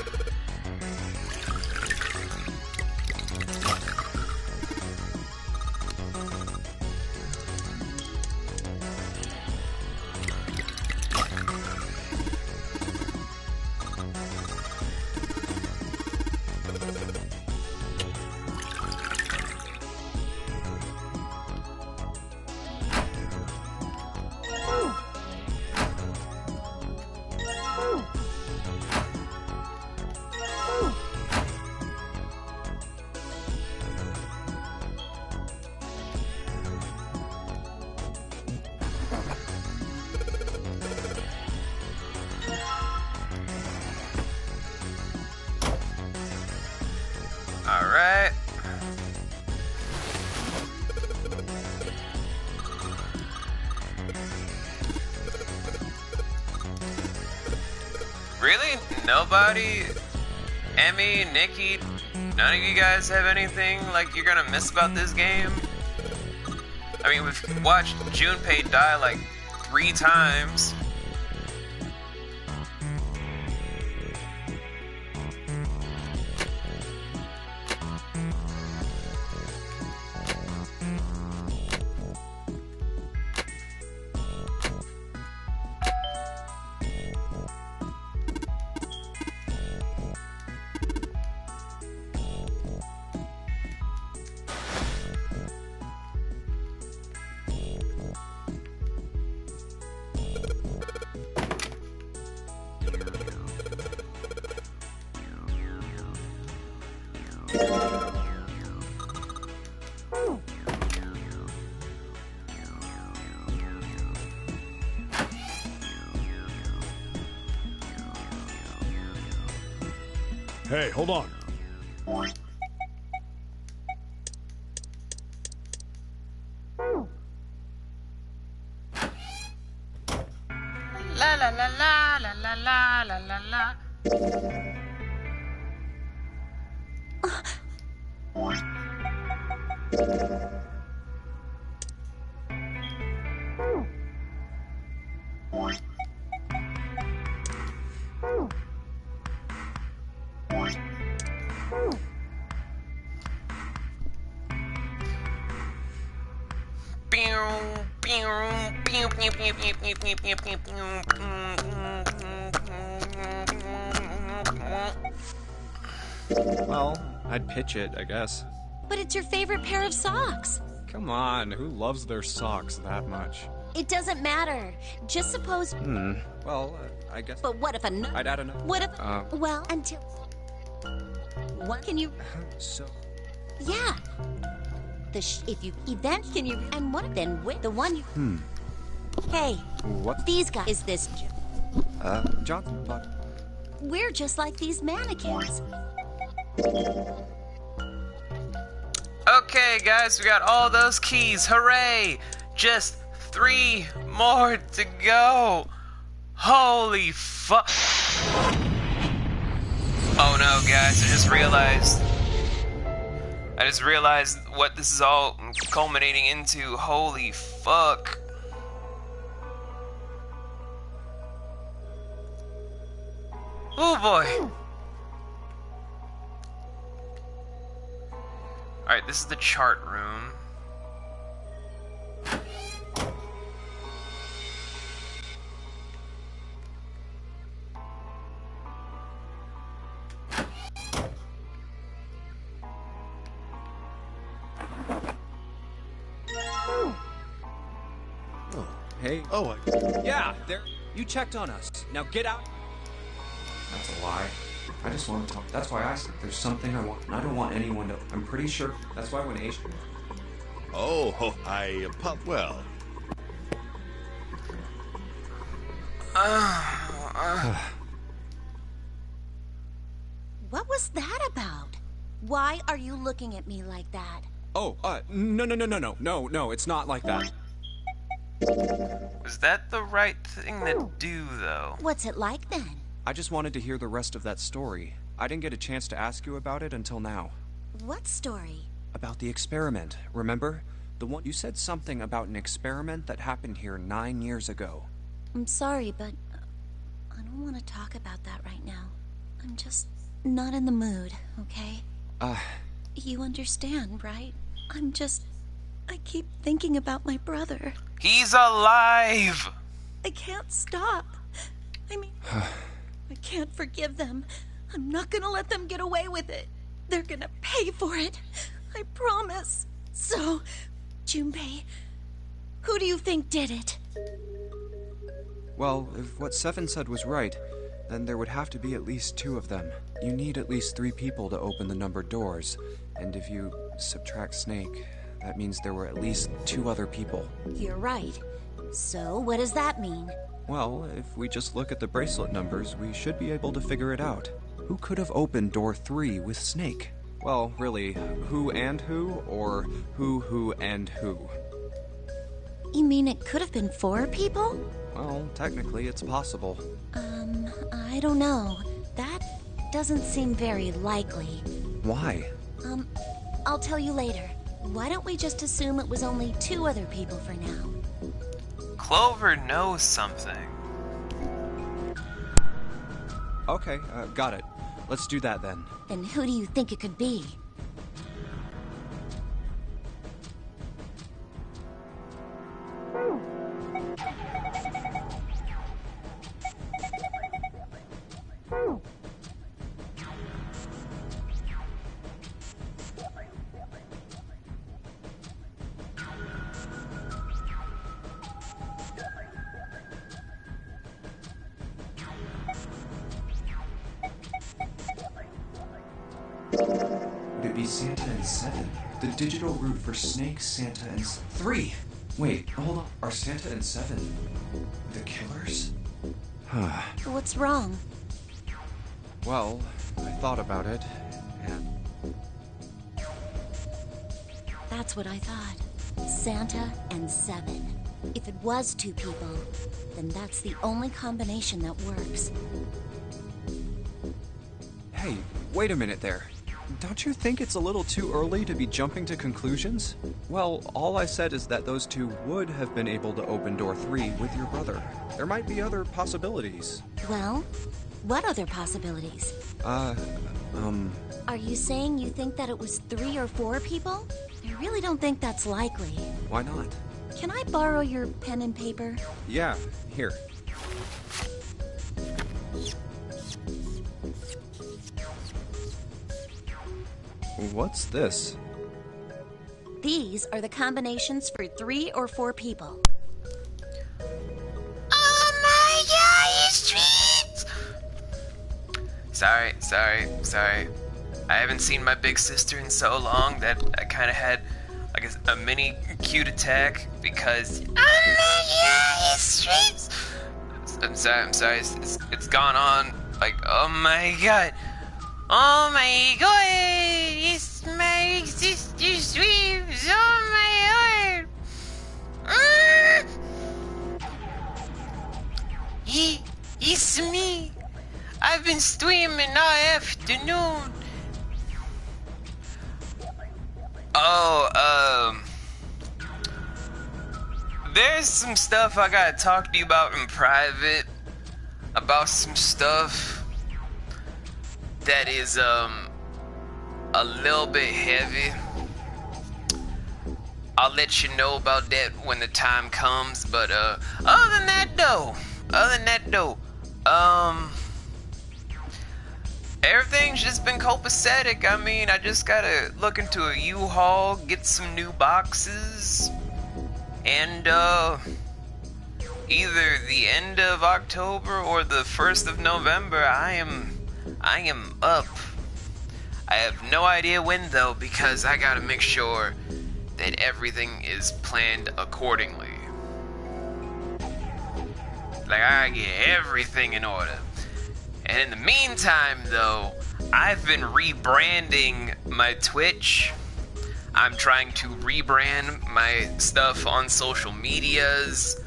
Alright. Really? Nobody? Emmy, Nikki, none of you guys have anything like you're gonna miss about this game? I mean, we've watched Junpei die like 3 times. Hey, hold on. La la la la la la la la la la. Well, I'd pitch it, I guess. But it's your favorite pair of socks. Come on, who loves their socks that much? It doesn't matter. Just suppose. Well, I guess. But what if another? I'd add another. What if? Well, until. What can you? So. Yeah. If you event can you and what then with the one you. Hey. What? These guys. Is this? Johnson. We're just like these mannequins. Okay, guys, we got all those keys. Hooray! Just 3 more to go. Holy fuck. Oh no, guys, I just realized what this is all culminating into. Holy fuck. Oh boy. Alright, this is the chart room. Hey. Oh, Yeah, there. You checked on us. Now get out. That's a lie. I just want to talk. That's why I said there's something I want. And I don't want anyone to. I'm pretty sure. That's why when Asia. well. What was that about? Why are you looking at me like that? Oh, no, it's not like that. Was that the right thing to do, though? What's it like then? I just wanted to hear the rest of that story. I didn't get a chance to ask you about it until now. What story? About the experiment, remember? The one you said something about an experiment that happened here 9 years ago. I'm sorry, but I don't want to talk about that right now. I'm just not in the mood, okay? You understand, right? I keep thinking about my brother. He's alive! I can't stop. I mean, I can't forgive them. I'm not gonna let them get away with it. They're gonna pay for it. I promise. So, Junpei, who do you think did it? Well, if what Seven said was right, then there would have to be at least 2 of them. You need at least 3 people to open the numbered doors. And if you subtract Snake, that means there were at least 2 other people. You're right. So, what does that mean? Well, if we just look at the bracelet numbers, we should be able to figure it out. Who could have opened door 3 with Snake? Well, really, who and who, or who and who? You mean it could have been 4 people? Well, technically, it's possible. I don't know. That doesn't seem very likely. Why? I'll tell you later. Why don't we just assume it was only 2 other people for now? Clover knows something. Okay, got it. Let's do that then. Then who do you think it could be? Would it be Santa and 7? The digital route for Snake, Santa, and 3! Wait, hold on. Are Santa and 7 the killers? What's wrong? Well, I thought about it, and That's what I thought. Santa and 7. If it was 2 people, then that's the only combination that works. hey, wait a minute there. Don't you think it's a little too early to be jumping to conclusions? Well, all I said is that those 2 would have been able to open door 3 with your brother. There might be other possibilities. Well, what other possibilities? Are you saying you think that it was 3 or 4 people? I really don't think that's likely. Why not? Can I borrow your pen and paper? Yeah, here. What's this? These are the combinations for 3 or 4 people. Oh my god, it's sweet! Sorry. I haven't seen my big sister in so long that I kind of had like a mini cute attack because oh my god, it's sweet! I'm sorry. It's gone on like oh my god. Oh my god, it's my sister sweeps, oh my god. It's me. I've been streaming all afternoon. Oh, there's some stuff I gotta talk to you about in private. About some stuff that is a little bit heavy. I'll let you know about that when the time comes, but other than that though, everything's just been copacetic. I mean, I just gotta look into a U-Haul, get some new boxes, and either the end of October or the 1st of November, I am up. I have no idea when though, because I gotta make sure that everything is planned accordingly. Like, I get everything in order. And in the meantime though, I've been rebranding my Twitch. I'm trying to rebrand my stuff on social medias.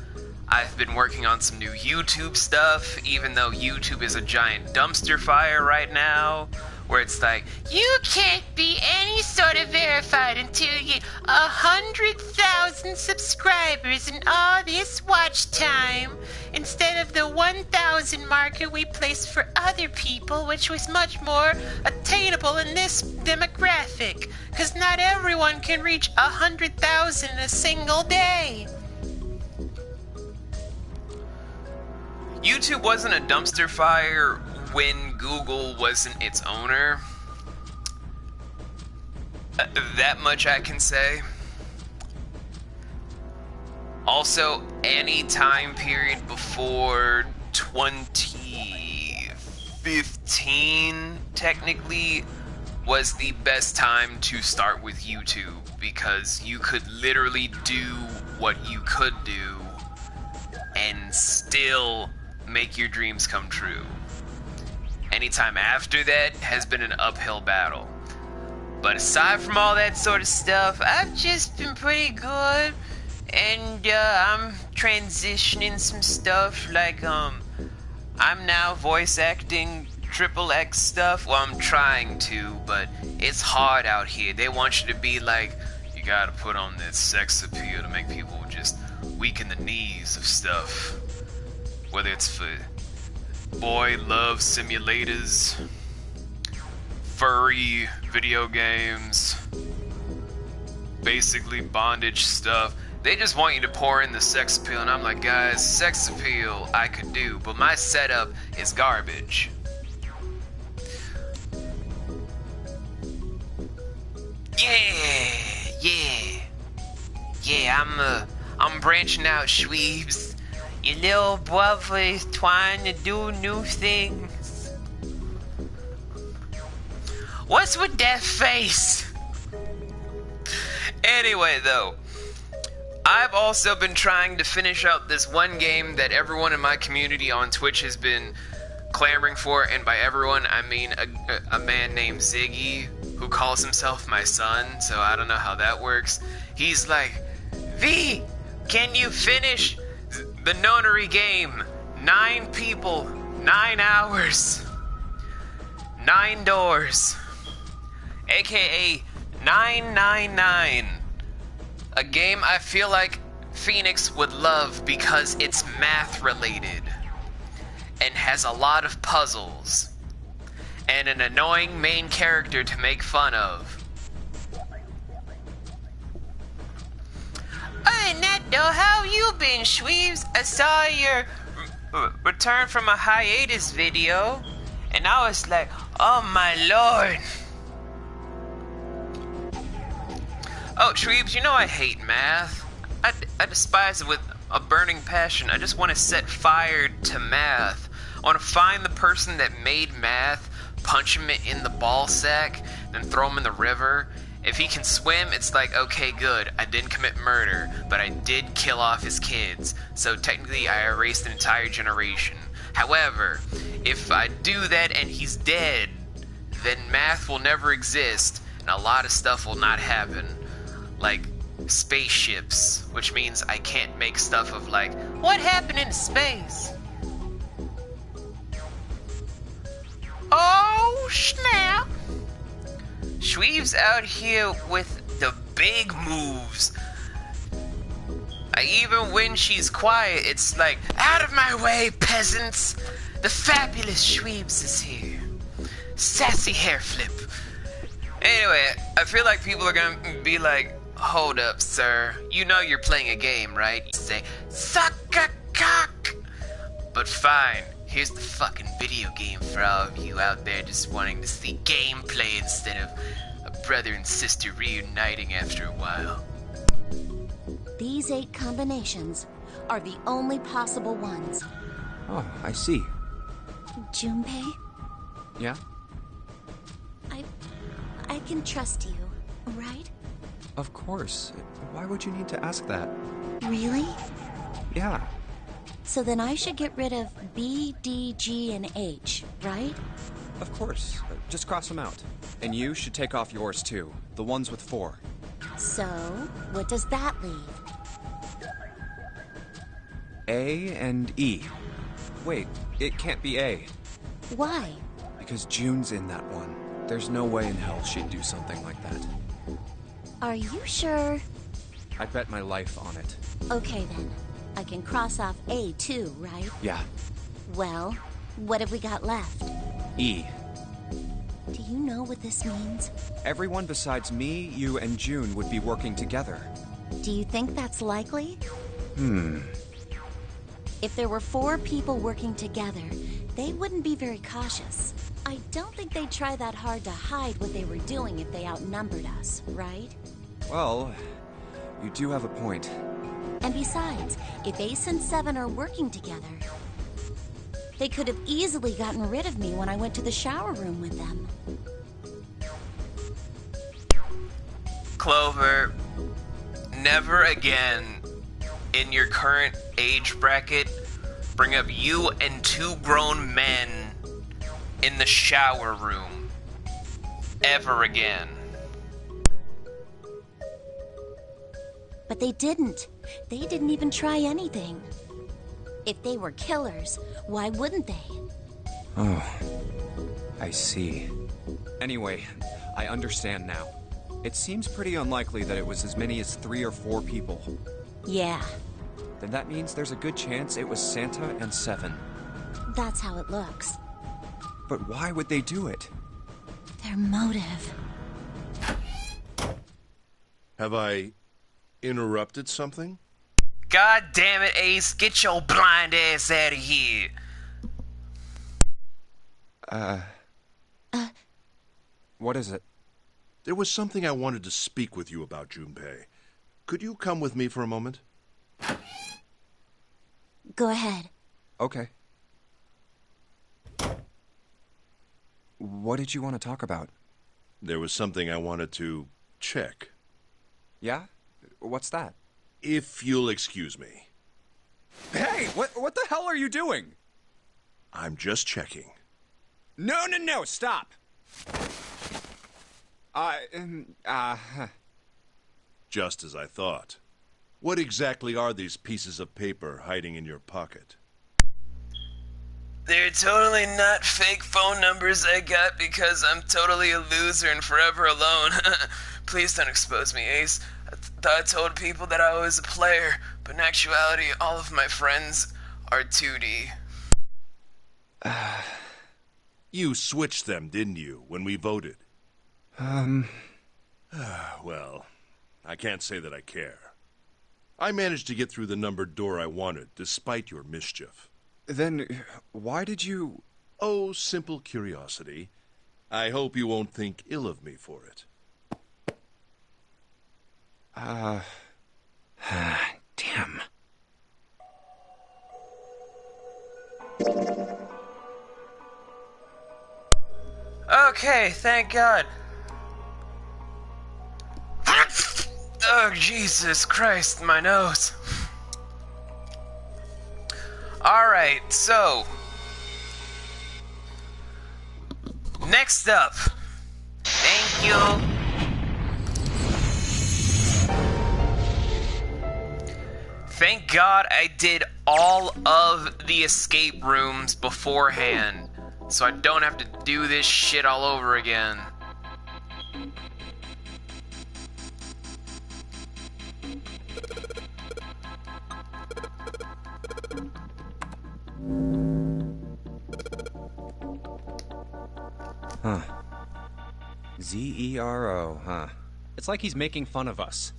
I've been working on some new YouTube stuff, even though YouTube is a giant dumpster fire right now, where it's like, you can't be any sort of verified until you get 100,000 subscribers and all this watch time, instead of the 1,000 marker we placed for other people, which was much more attainable in this demographic, because not everyone can reach 100,000 in a single day. YouTube wasn't a dumpster fire when Google wasn't its owner. That much I can say. Also, any time period before 2015 technically was the best time to start with YouTube, because you could literally do what you could do and still make your dreams come true. Anytime after that has been an uphill battle. But aside from all that sort of stuff, I've just been pretty good, and I'm transitioning some stuff, like I'm now voice acting XXX stuff. Well, I'm trying to, but it's hard out here. They want you to be like, you gotta put on this sex appeal to make people just weaken the knees of stuff. Whether it's for boy love simulators, furry video games, basically bondage stuff. They just want you to pour in the sex appeal, and I'm like, guys, sex appeal I could do, but my setup is garbage. Yeah, I'm branching out, Schweebs. Your little brother is trying to do new things. What's with that face? Anyway, though, I've also been trying to finish out this one game that everyone in my community on Twitch has been clamoring for, and by everyone I mean a man named Ziggy, who calls himself my son, so I don't know how that works. He's like, V, can you finish the nonary game? 9 people, 9 hours, 9 doors, aka 999. A game I feel like Phoenix would love because it's math related and has a lot of puzzles and an annoying main character to make fun of. Other than that though, how you been, Shweeves? I saw your return from a hiatus video and I was like, oh my lord. Oh, Shweeves, you know I hate math. I despise it with a burning passion. I just want to set fire to math. I want to find the person that made math, punch him in the ball sack, then throw him in the river. If he can swim, it's like, okay, good. I didn't commit murder, but I did kill off his kids. So technically, I erased an entire generation. However, if I do that and he's dead, then math will never exist, and a lot of stuff will not happen. Like spaceships, which means I can't make stuff of like, what happened in space? Oh, snap! Shweeve's out here with the big moves. Even when she's quiet, it's like, out of my way, peasants! The fabulous Shweeves is here. Sassy hair flip. Anyway, I feel like people are gonna be like, hold up, sir. You know you're playing a game, right? You say, suck a cock! But fine, here's the fucking video game for all of you out there just wanting to see gameplay instead of a brother and sister reuniting after a while. These 8 combinations are the only possible ones. Oh, I see. Junpei, Yeah? I can trust you, right? Of course. Why would you need to ask that? Really? Yeah. So then I should get rid of B, D, G, and H, right? Of course. Just cross them out. And you should take off yours too. The ones with 4. So, what does that leave? A and E. Wait, it can't be A. Why? Because June's in that one. There's no way in hell she'd do something like that. Are you sure? I'd bet my life on it. Okay then. I can cross off A too, right? Yeah. Well, what have we got left? E. Do you know what this means? Everyone besides me, you, and June would be working together. Do you think that's likely? If there were 4 people working together, they wouldn't be very cautious. I don't think they'd try that hard to hide what they were doing if they outnumbered us, right? Well, you do have a point. And besides, if Ace and Seven are working together, they could have easily gotten rid of me when I went to the shower room with them. Clover, never again in your current age bracket bring up you and 2 grown men in the shower room ever again. But they didn't. They didn't even try anything. If they were killers, why wouldn't they? Oh, I see. Anyway, I understand now. It seems pretty unlikely that it was as many as 3 or 4 people. Yeah, Then that means there's a good chance it was Santa and Seven. that's how it looks. But why would they do it? Their motive. Have I interrupted something? God damn it, Ace, get your blind ass out of here. What is it? There was something I wanted to speak with you about, Junpei. Could you come with me for a moment? Go ahead. Okay. What did you want to talk about? There was something I wanted to check. Yeah? What's that? If you'll excuse me. Hey, what the hell are you doing? I'm just checking. No, stop! Just as I thought. What exactly are these pieces of paper hiding in your pocket? They're totally not fake phone numbers I got because I'm totally a loser and forever alone. Please don't expose me, Ace. I thought I told people that I was a player, but in actuality, all of my friends are 2D. You switched them, didn't you, when we voted? Well, I can't say that I care. I managed to get through the numbered door I wanted, despite your mischief. Then, why did you... Oh, simple curiosity. I hope you won't think ill of me for it. Damn. Okay, thank God. Oh, Jesus Christ, my nose. Alright, so. Next up. Thank you. Thank God I did all of the escape rooms beforehand, so I don't have to do this shit all over again. Huh. Zero, huh? It's like he's making fun of us.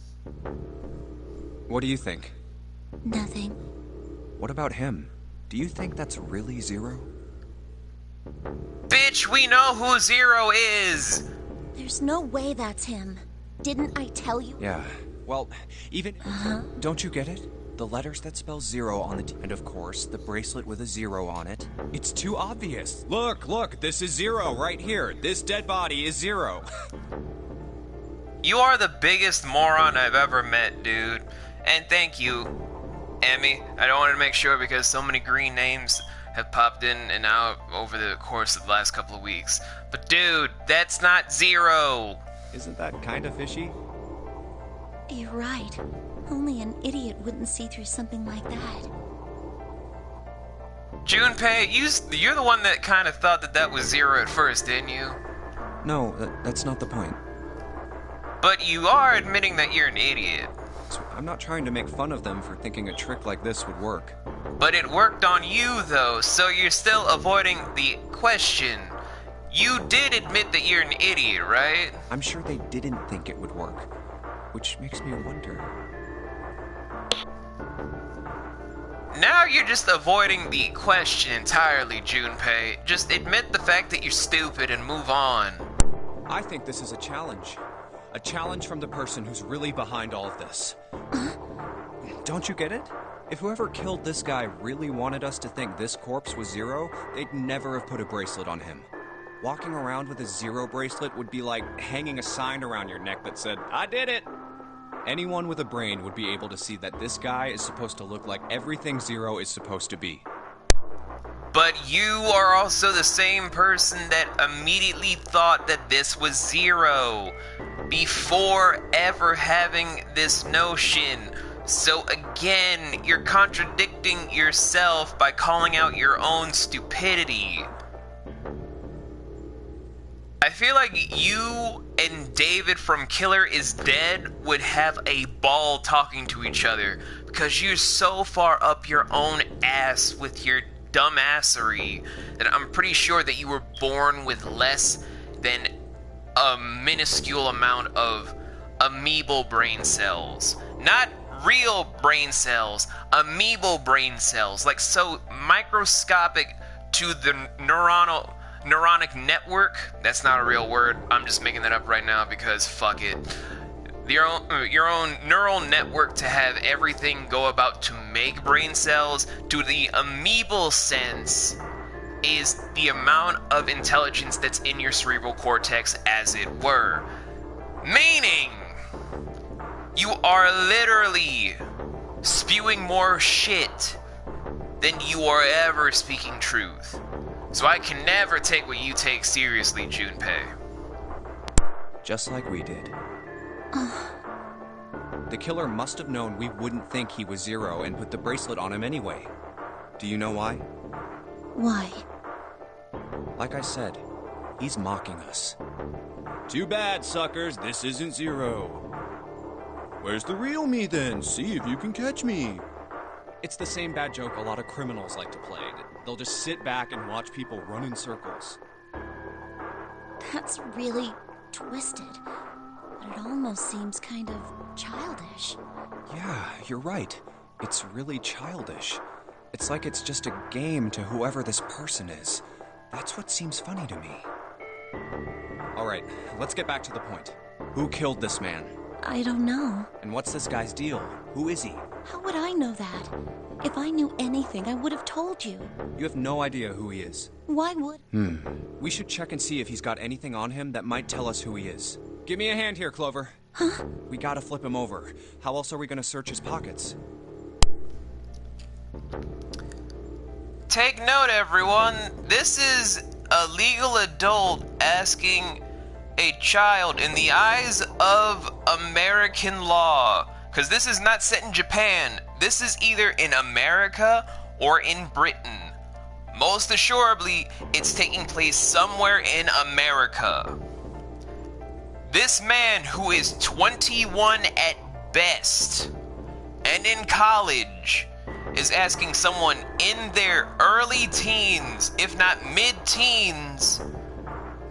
What do you think? Nothing. What about him? Do you think that's really Zero? Bitch, we know who Zero is! There's no way that's him. Didn't I tell you? Yeah. Well, even... Don't you get it? The letters that spell zero on the and of course, the bracelet with a zero on it. It's too obvious. Look, this is Zero right here. This dead body is Zero. You are the biggest moron I've ever met, dude. And thank you, Emmy. I don't want to make sure because so many green names have popped in and out over the course of the last couple of weeks. But dude, that's not Zero. Isn't that kind of fishy? You're right. Only an idiot wouldn't see through something like that. Junpei, you're the one that kind of thought that was Zero at first, didn't you? No, that's not the point. But you are admitting that you're an idiot. So I'm not trying to make fun of them for thinking a trick like this would work. But it worked on you, though, so you're still avoiding the question. You did admit that you're an idiot, right? I'm sure they didn't think it would work, which makes me wonder. Now you're just avoiding the question entirely, Junpei. Just admit the fact that you're stupid and move on. I think this is a challenge. A challenge from the person who's really behind all of this. Don't you get it? If whoever killed this guy really wanted us to think this corpse was Zero, they'd never have put a bracelet on him. Walking around with a Zero bracelet would be like hanging a sign around your neck that said, "I did it!" Anyone with a brain would be able to see that this guy is supposed to look like everything Zero is supposed to be. But you are also the same person that immediately thought that this was Zero before ever having this notion. So again, you're contradicting yourself by calling out your own stupidity. I feel like you and David from Killer is Dead would have a ball talking to each other because you're so far up your own ass with your dumbassery that I'm pretty sure that you were born with less than a minuscule amount of amoebal brain cells. Not real brain cells, amoebal brain cells, like so microscopic to the neuronic network. That's not a real word. I'm just making that up right now because fuck it. Your own neural network to have everything go about to make brain cells to the amoebal sense is the amount of intelligence that's in your cerebral cortex, as it were. Meaning, you are literally spewing more shit then you are ever speaking truth. So I can never take what you take seriously, Junpei. Just like we did. The killer must have known we wouldn't think he was Zero and put the bracelet on him anyway. Do you know why? Why? Like I said, he's mocking us. Too bad, suckers, this isn't Zero. Where's the real me then? See if you can catch me. It's the same bad joke a lot of criminals like to play. They'll just sit back and watch people run in circles. That's really twisted. But it almost seems kind of childish. Yeah, you're right. It's really childish. It's like it's just a game to whoever this person is. That's what seems funny to me. All right, let's get back to the point. Who killed this man? I don't know. And what's this guy's deal? Who is he? How would I know that? If I knew anything, I would have told you. You have no idea who he is. Why would... We should check and see if he's got anything on him that might tell us who he is. Give me a hand here, Clover. Huh? We gotta flip him over. How else are we gonna search his pockets? Take note, everyone. This is a legal adult asking a child in the eyes of American law. Because this is not set in Japan. This is either in America or in Britain. Most assuredly, it's taking place somewhere in America. This man, who is 21 at best and in college, is asking someone in their early teens, if not mid-teens,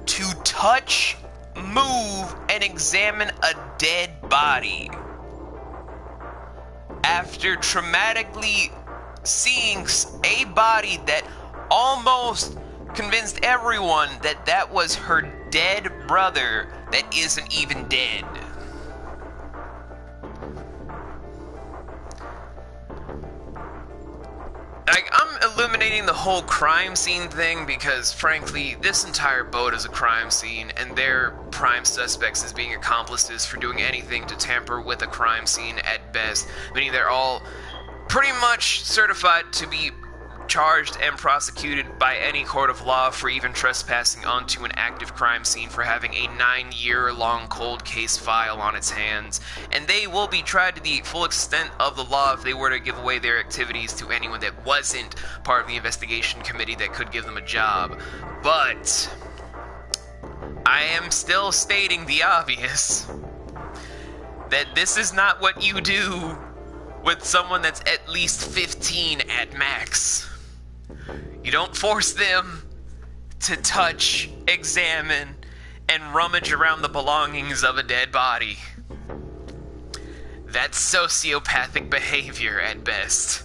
to touch, move, and examine a dead body. After traumatically seeing a body that almost convinced everyone that that was her dead brother that isn't even dead. Like, I'm illuminating the whole crime scene thing because, frankly, this entire boat is a crime scene, and they're prime suspects as being accomplices for doing anything to tamper with a crime scene at best, meaning they're all pretty much certified to be charged and prosecuted by any court of law for even trespassing onto an active crime scene for having a 9-year-long cold case file on its hands, and they will be tried to the full extent of the law if they were to give away their activities to anyone that wasn't part of the investigation committee that could give them a job. But I am still stating the obvious, that this is not what you do with someone that's at least 15 at max. You don't force them to touch, examine, and rummage around the belongings of a dead body. That's sociopathic behavior at best.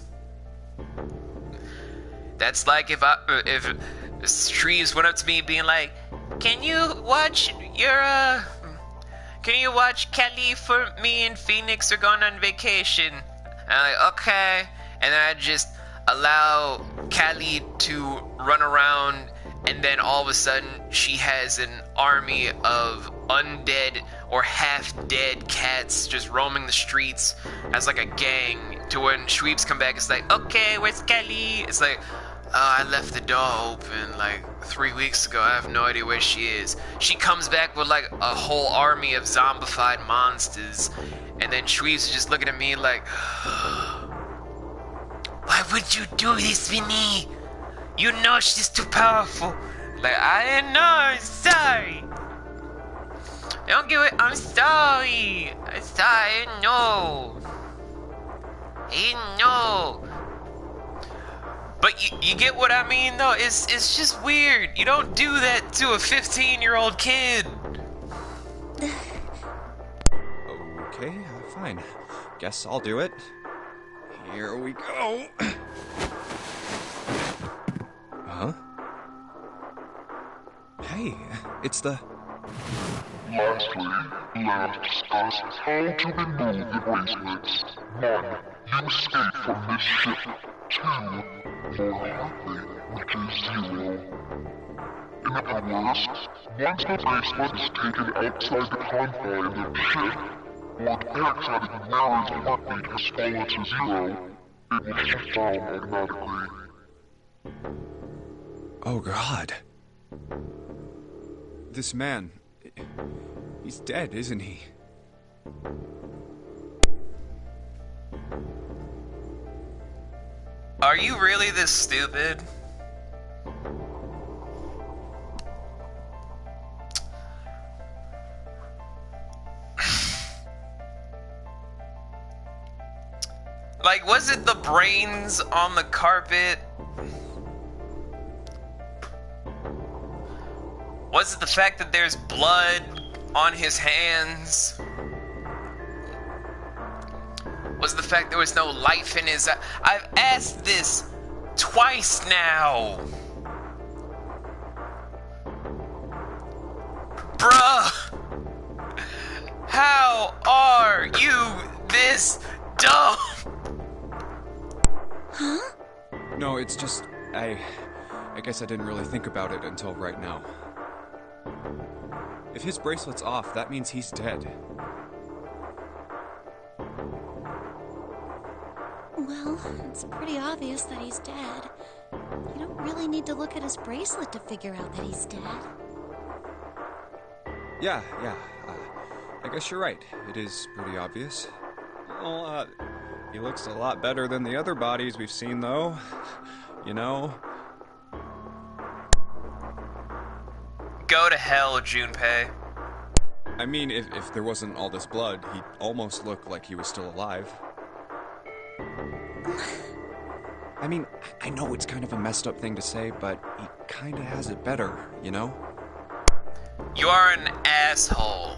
That's like if Trees went up to me being like, can you watch Kelly for me and Phoenix are going on vacation? And I'm like, okay. And then I just allow Callie to run around, and then all of a sudden she has an army of undead or half-dead cats just roaming the streets as like a gang, to when Shweeps come back, it's like, okay, where's Kelly? It's like, I left the door open like 3 weeks ago. I have no idea where she is. She comes back with like a whole army of zombified monsters, and then Shweeps is just looking at me like, why would you do this, Vinny? You know she's too powerful. Like, I didn't know, I'm sorry. Don't give it, I'm sorry. I'm sorry, I didn't know. But you get what I mean, though? It's just weird. You don't do that to a 15-year-old kid. Okay, fine. Guess I'll do it. Here we go. Huh? Hey, it's the... Lastly, let us discuss how to remove the bracelets. 1. You escape from this ship. 2. More likely, which is 0. In other words, once the bracelet is taken outside the confines of the ship, or the paraxatic mirror's heartbeat has fallen to 0, it will shut down automatically. Oh, God. This man... he's dead, isn't he? Are you really this stupid? Like, was it the brains on the carpet? Was it the fact that there's blood on his hands? Was it the fact there was no life in his eye? I've asked this twice now. Bruh! How are you this dumb? Huh? No, it's just... I guess I didn't really think about it until right now. If his bracelet's off, that means he's dead. Well, it's pretty obvious that he's dead. You don't really need to look at his bracelet to figure out that he's dead. Yeah. I guess you're right. It is pretty obvious. Well, he looks a lot better than the other bodies we've seen, though. You know? Go to hell, Junpei. I mean, if there wasn't all this blood, he'd almost look like he was still alive. I mean, I know it's kind of a messed up thing to say, but he kind of has it better, you know? You are an asshole.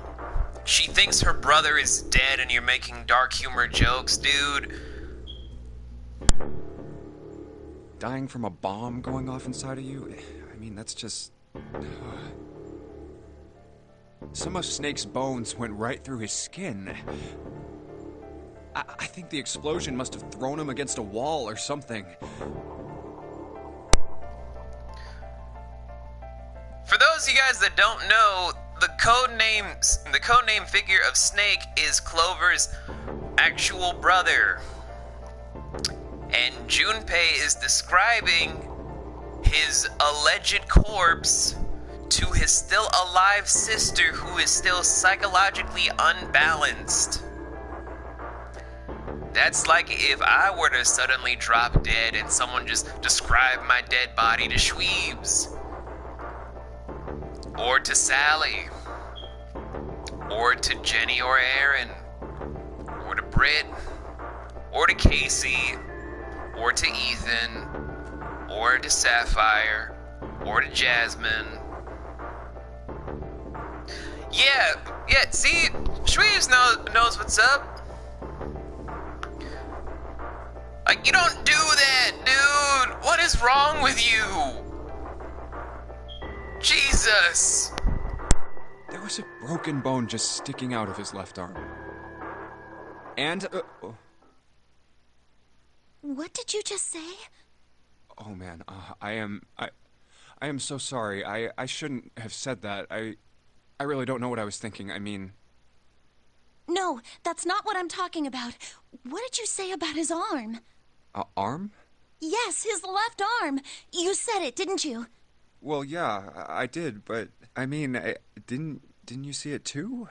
She thinks her brother is dead and you're making dark humor jokes, dude. Dying from a bomb going off inside of you? I mean, that's just... Some of Snake's bones went right through his skin. I think the explosion must have thrown him against a wall or something. For those of you guys that don't know, the codename figure of Snake is Clover's actual brother. And Junpei is describing his alleged corpse to his still alive sister who is still psychologically unbalanced. That's like if I were to suddenly drop dead and someone just described my dead body to Schweebs. Or to Sally. Or to Jenny or Aaron. Or to Britt. Or to Casey. Or to Ethan. Or to Sapphire. Or to Jasmine. Yeah, see, Schweebs knows what's up. Like, you don't do that, dude! What is wrong with you? Jesus! There was a broken bone just sticking out of his left arm. And, What did you just say? Oh man, I am so sorry. I shouldn't have said that. I really don't know what I was thinking. I mean... No, that's not what I'm talking about. What did you say about his arm? Arm? Yes, his left arm. You said it, didn't you? Well, yeah, I did, but I mean, didn't you see it too?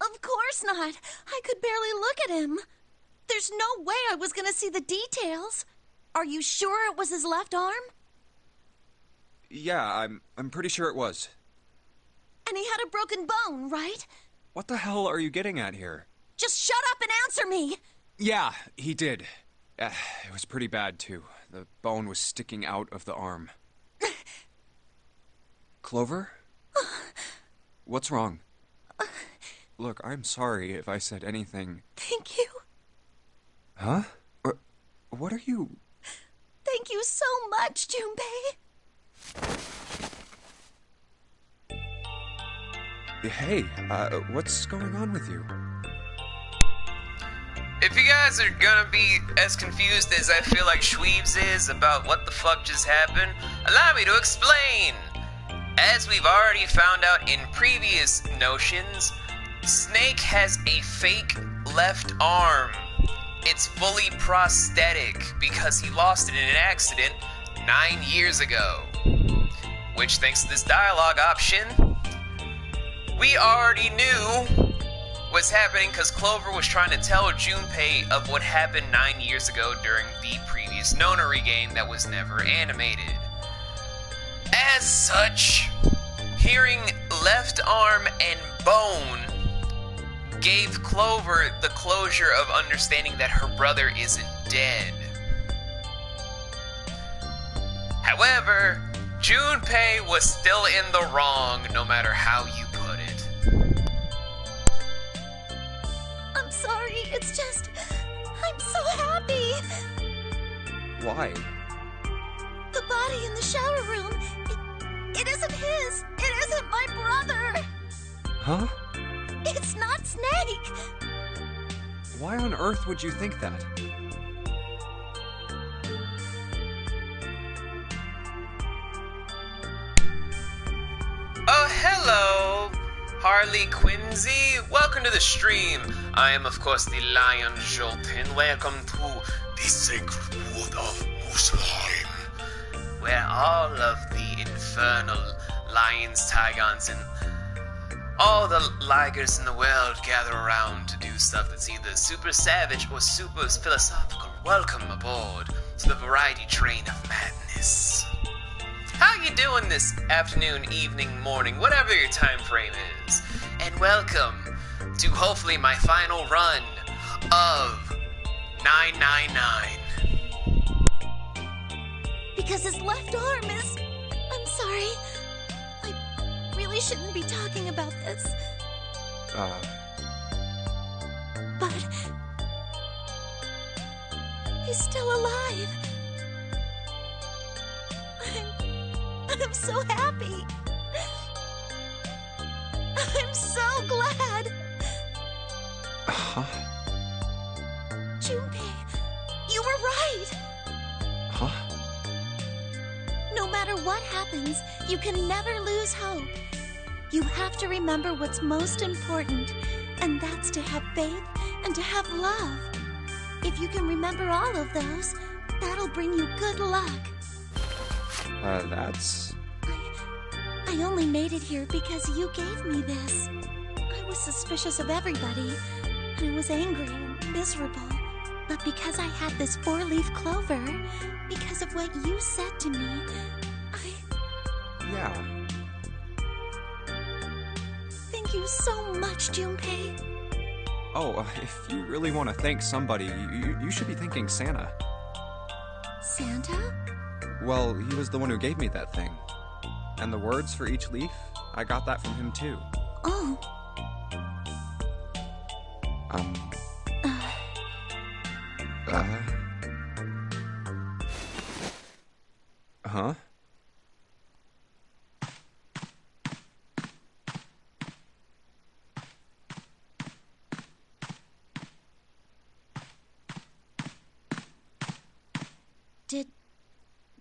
Of course not. I could barely look at him. There's no way I was gonna see the details. Are you sure it was his left arm? Yeah, I'm pretty sure it was. And he had a broken bone, right? What the hell are you getting at here? Just shut up and answer me! Yeah, he did. It was pretty bad, too. The bone was sticking out of the arm. Clover? What's wrong? Look, I'm sorry if I said anything... Thank you. Huh? What are you... Thank you so much, Junpei. Hey, what's going on with you? If you guys are gonna be as confused as I feel like Schweebs is about what the fuck just happened, allow me to explain. As we've already found out in previous notions, Snake has a fake left arm. It's fully prosthetic because he lost it in an accident 9 years ago. Which, thanks to this dialogue option, we already knew was happening because Clover was trying to tell Junpei of what happened 9 years ago during the previous Nonary game that was never animated. As such, hearing left arm and bone gave Clover the closure of understanding that her brother isn't dead. However, Junpei was still in the wrong no matter how you put it. I'm sorry, it's just... I'm so happy! Why? The body in the shower room, it isn't his! It isn't my brother! Huh? It's not Snake! Why on earth would you think that? Oh, hello, Harley Quincy. Welcome to the stream. I am, of course, the Lion Jotunn. Welcome to the Sacred Wood of Muspelheim, where all of the infernal lions, tigons, and all the ligers in the world gather around to do stuff that's either super savage or super philosophical. Welcome aboard to the variety train of madness. How you doing this afternoon, evening, morning, whatever your time frame is? And welcome to hopefully my final run of 999. Because his left arm is... I'm sorry. I really shouldn't be talking about this. But... he's still alive. I'm so happy. I'm so glad. Huh? Junpei, you were right. Huh? No matter what happens, you can never lose hope. You have to remember what's most important, and that's to have faith and to have love. If you can remember all of those, that'll bring you good luck. That's... I only made it here because you gave me this. I was suspicious of everybody, and I was angry and miserable. But because I had this four-leaf clover, because of what you said to me, Yeah. Thank you so much, Junpei. Oh, if you really want to thank somebody, you should be thanking Santa. Santa? Well, he was the one who gave me that thing. And the words for each leaf, I got that from him too. Oh. Huh?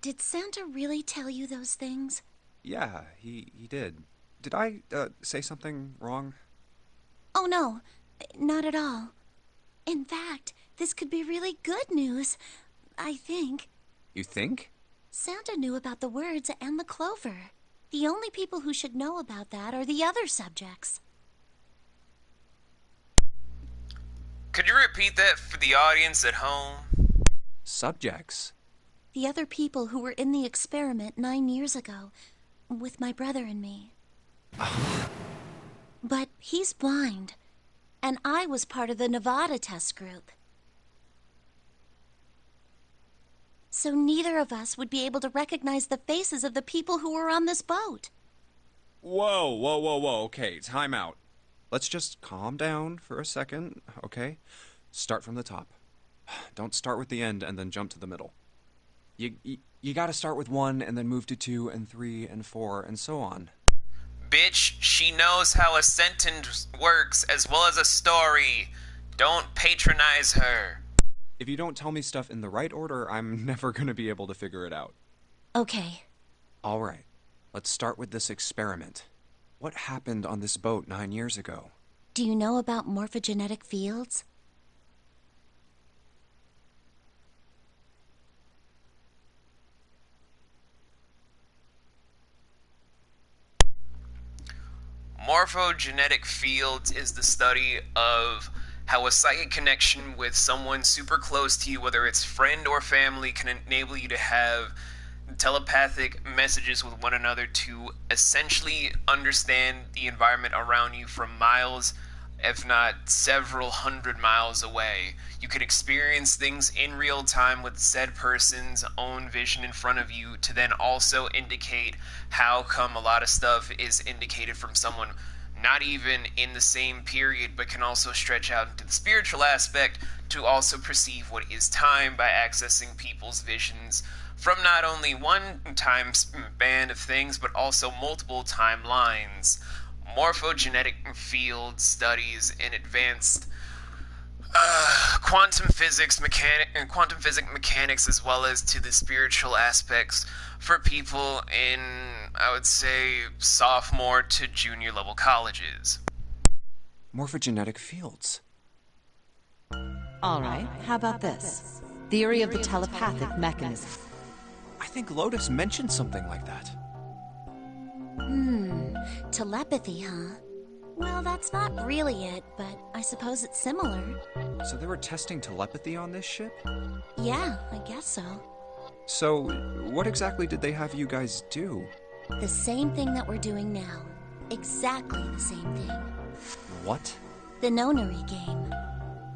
Did Santa really tell you those things? Yeah, he did. Did I, say something wrong? Oh, no. Not at all. In fact, this could be really good news. I think. You think? Santa knew about the words and the clover. The only people who should know about that are the other subjects. Could you repeat that for the audience at home? Subjects? The other people who were in the experiment 9 years ago, with my brother and me. But he's blind, and I was part of the Nevada test group. So neither of us would be able to recognize the faces of the people who were on this boat. Whoa. Okay, time out. Let's just calm down for a second, okay? Start from the top. Don't start with the end and then jump to the middle. You gotta start with 1 and then move to 2 and 3 and 4 and so on. Bitch, she knows how a sentence works as well as a story. Don't patronize her. If you don't tell me stuff in the right order, I'm never gonna be able to figure it out. Okay. All right, let's start with this experiment. What happened on this boat 9 years ago? Do you know about morphogenetic fields? Morphogenetic fields is the study of how a psychic connection with someone super close to you, whether it's friend or family, can enable you to have telepathic messages with one another to essentially understand the environment around you from miles, if not several hundred miles away. You can experience things in real time with said person's own vision in front of you to then also indicate how come a lot of stuff is indicated from someone not even in the same period, but can also stretch out into the spiritual aspect to also perceive what is time by accessing people's visions from not only one time span of things, but also multiple timelines. Morphogenetic field studies in advanced quantum physics mechanics, as well as to the spiritual aspects for people in, I would say, sophomore to junior level colleges. Morphogenetic fields. All right, how about this? Theory of the telepathic mechanism. I think Lotus mentioned something like that. Telepathy, huh? Well, that's not really it, but I suppose it's similar. So they were testing telepathy on this ship? Yeah, I guess so. So, what exactly did they have you guys do? The same thing that we're doing now. Exactly the same thing. What? The nonary game.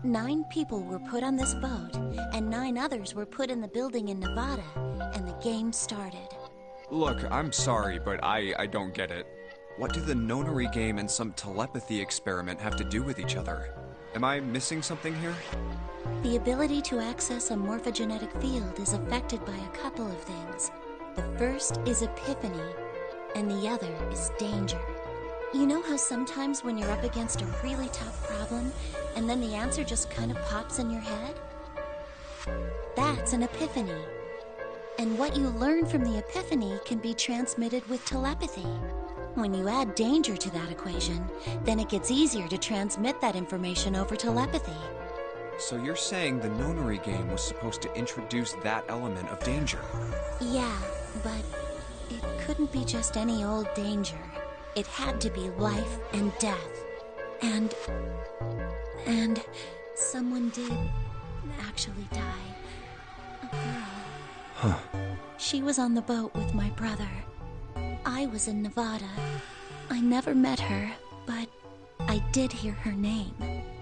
9 people were put on this boat, and 9 others were put in the building in Nevada, and the game started. Look, I'm sorry, but I don't get it. What do the nonary game and some telepathy experiment have to do with each other? Am I missing something here? The ability to access a morphogenetic field is affected by a couple of things. The first is epiphany, and the other is danger. You know how sometimes when you're up against a really tough problem, and then the answer just kind of pops in your head? That's an epiphany. And what you learn from the epiphany can be transmitted with telepathy. When you add danger to that equation, then it gets easier to transmit that information over telepathy. So you're saying the nonary game was supposed to introduce that element of danger? Yeah, but it couldn't be just any old danger. It had to be life and death. And someone did actually die. A girl. Huh. She was on the boat with my brother. I was in Nevada. I never met her, but I did hear her name.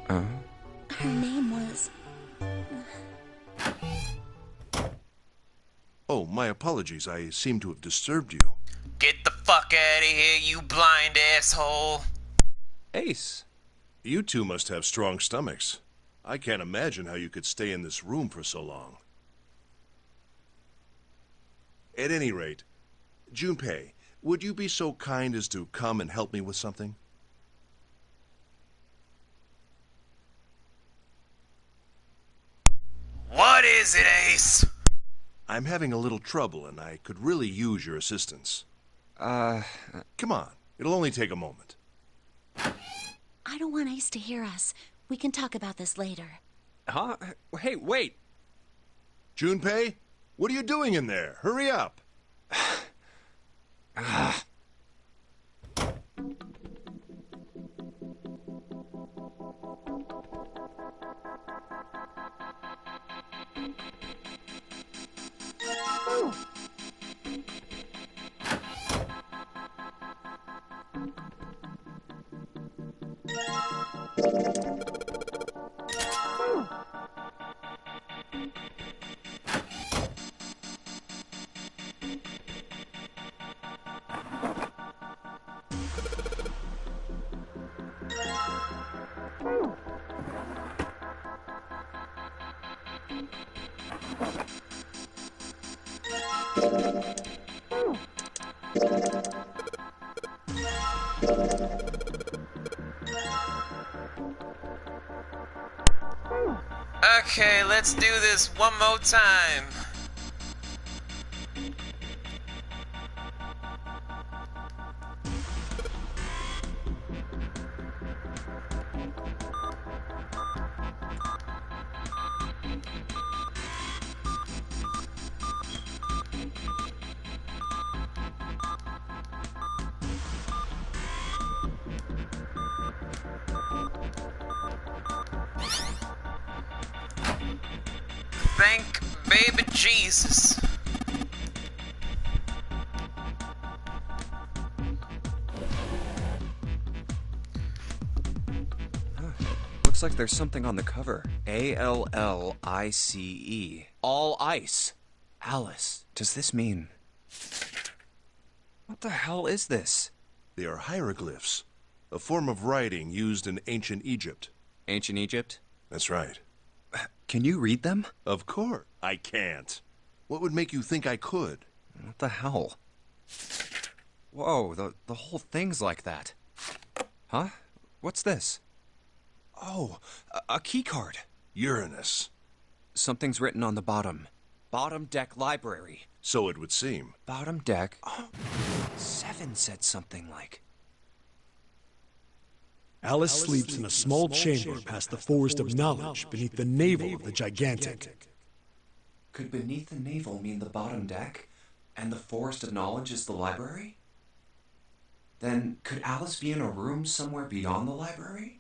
Her name was... Oh, my apologies. I seem to have disturbed you. Get the fuck out of here, you blind asshole! Ace. You two must have strong stomachs. I can't imagine how you could stay in this room for so long. At any rate, Junpei, would you be so kind as to come and help me with something? What is it, Ace? I'm having a little trouble, and I could really use your assistance. Come on. It'll only take a moment. I don't want Ace to hear us. We can talk about this later. Huh? Hey, wait! Junpei, what are you doing in there? Hurry up! Okay, let's do this one more time. Thank baby Jesus. Looks like there's something on the cover. A-L-L-I-C-E. All ice. Alice. Does this mean... What the hell is this? They are hieroglyphs, a form of writing used in ancient Egypt. Ancient Egypt? That's right. Can you read them? Of course. I can't. What would make you think I could? What the hell? Whoa, the whole thing's like that. Huh? What's this? Oh, a key card. Uranus. Something's written on the bottom. Bottom deck library. So it would seem. Bottom deck. Oh, 7 said something like... Alice sleeps in a small chamber past the forest of knowledge beneath the navel of the gigantic. Could beneath the navel mean the bottom deck, and the forest of knowledge is the library? Then could Alice be in a room somewhere beyond the library?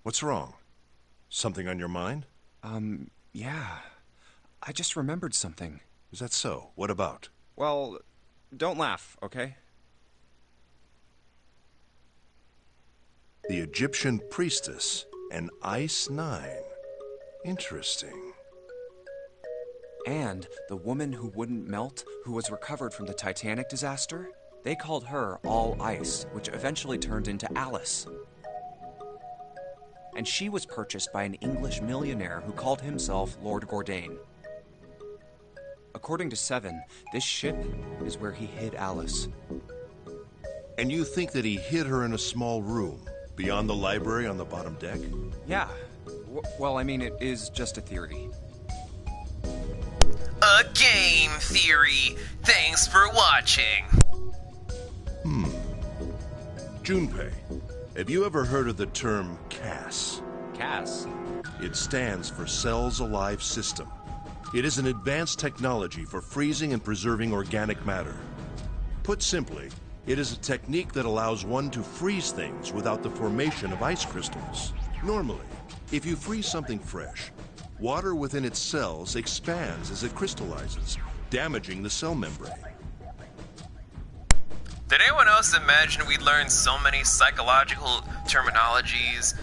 What's wrong? Something on your mind? Yeah. I just remembered something. Is that so? What about? Well, don't laugh, okay? The Egyptian priestess, an Ice 9. Interesting. And the woman who wouldn't melt, who was recovered from the Titanic disaster, they called her All Ice, which eventually turned into Alice. And she was purchased by an English millionaire who called himself Lord Gordain. According to 7, this ship is where he hid Alice. And you think that he hid her in a small room, beyond the library on the bottom deck? Yeah. Well, I mean, it is just a theory. A game theory. Thanks for watching. Junpei, have you ever heard of the term CAS? Cass? It stands for Cells Alive System. It is an advanced technology for freezing and preserving organic matter. Put simply, it is a technique that allows one to freeze things without the formation of ice crystals. Normally, if you freeze something fresh, water within its cells expands as it crystallizes, damaging the cell membrane. Did anyone else imagine we'd learn so many psychological terminologies,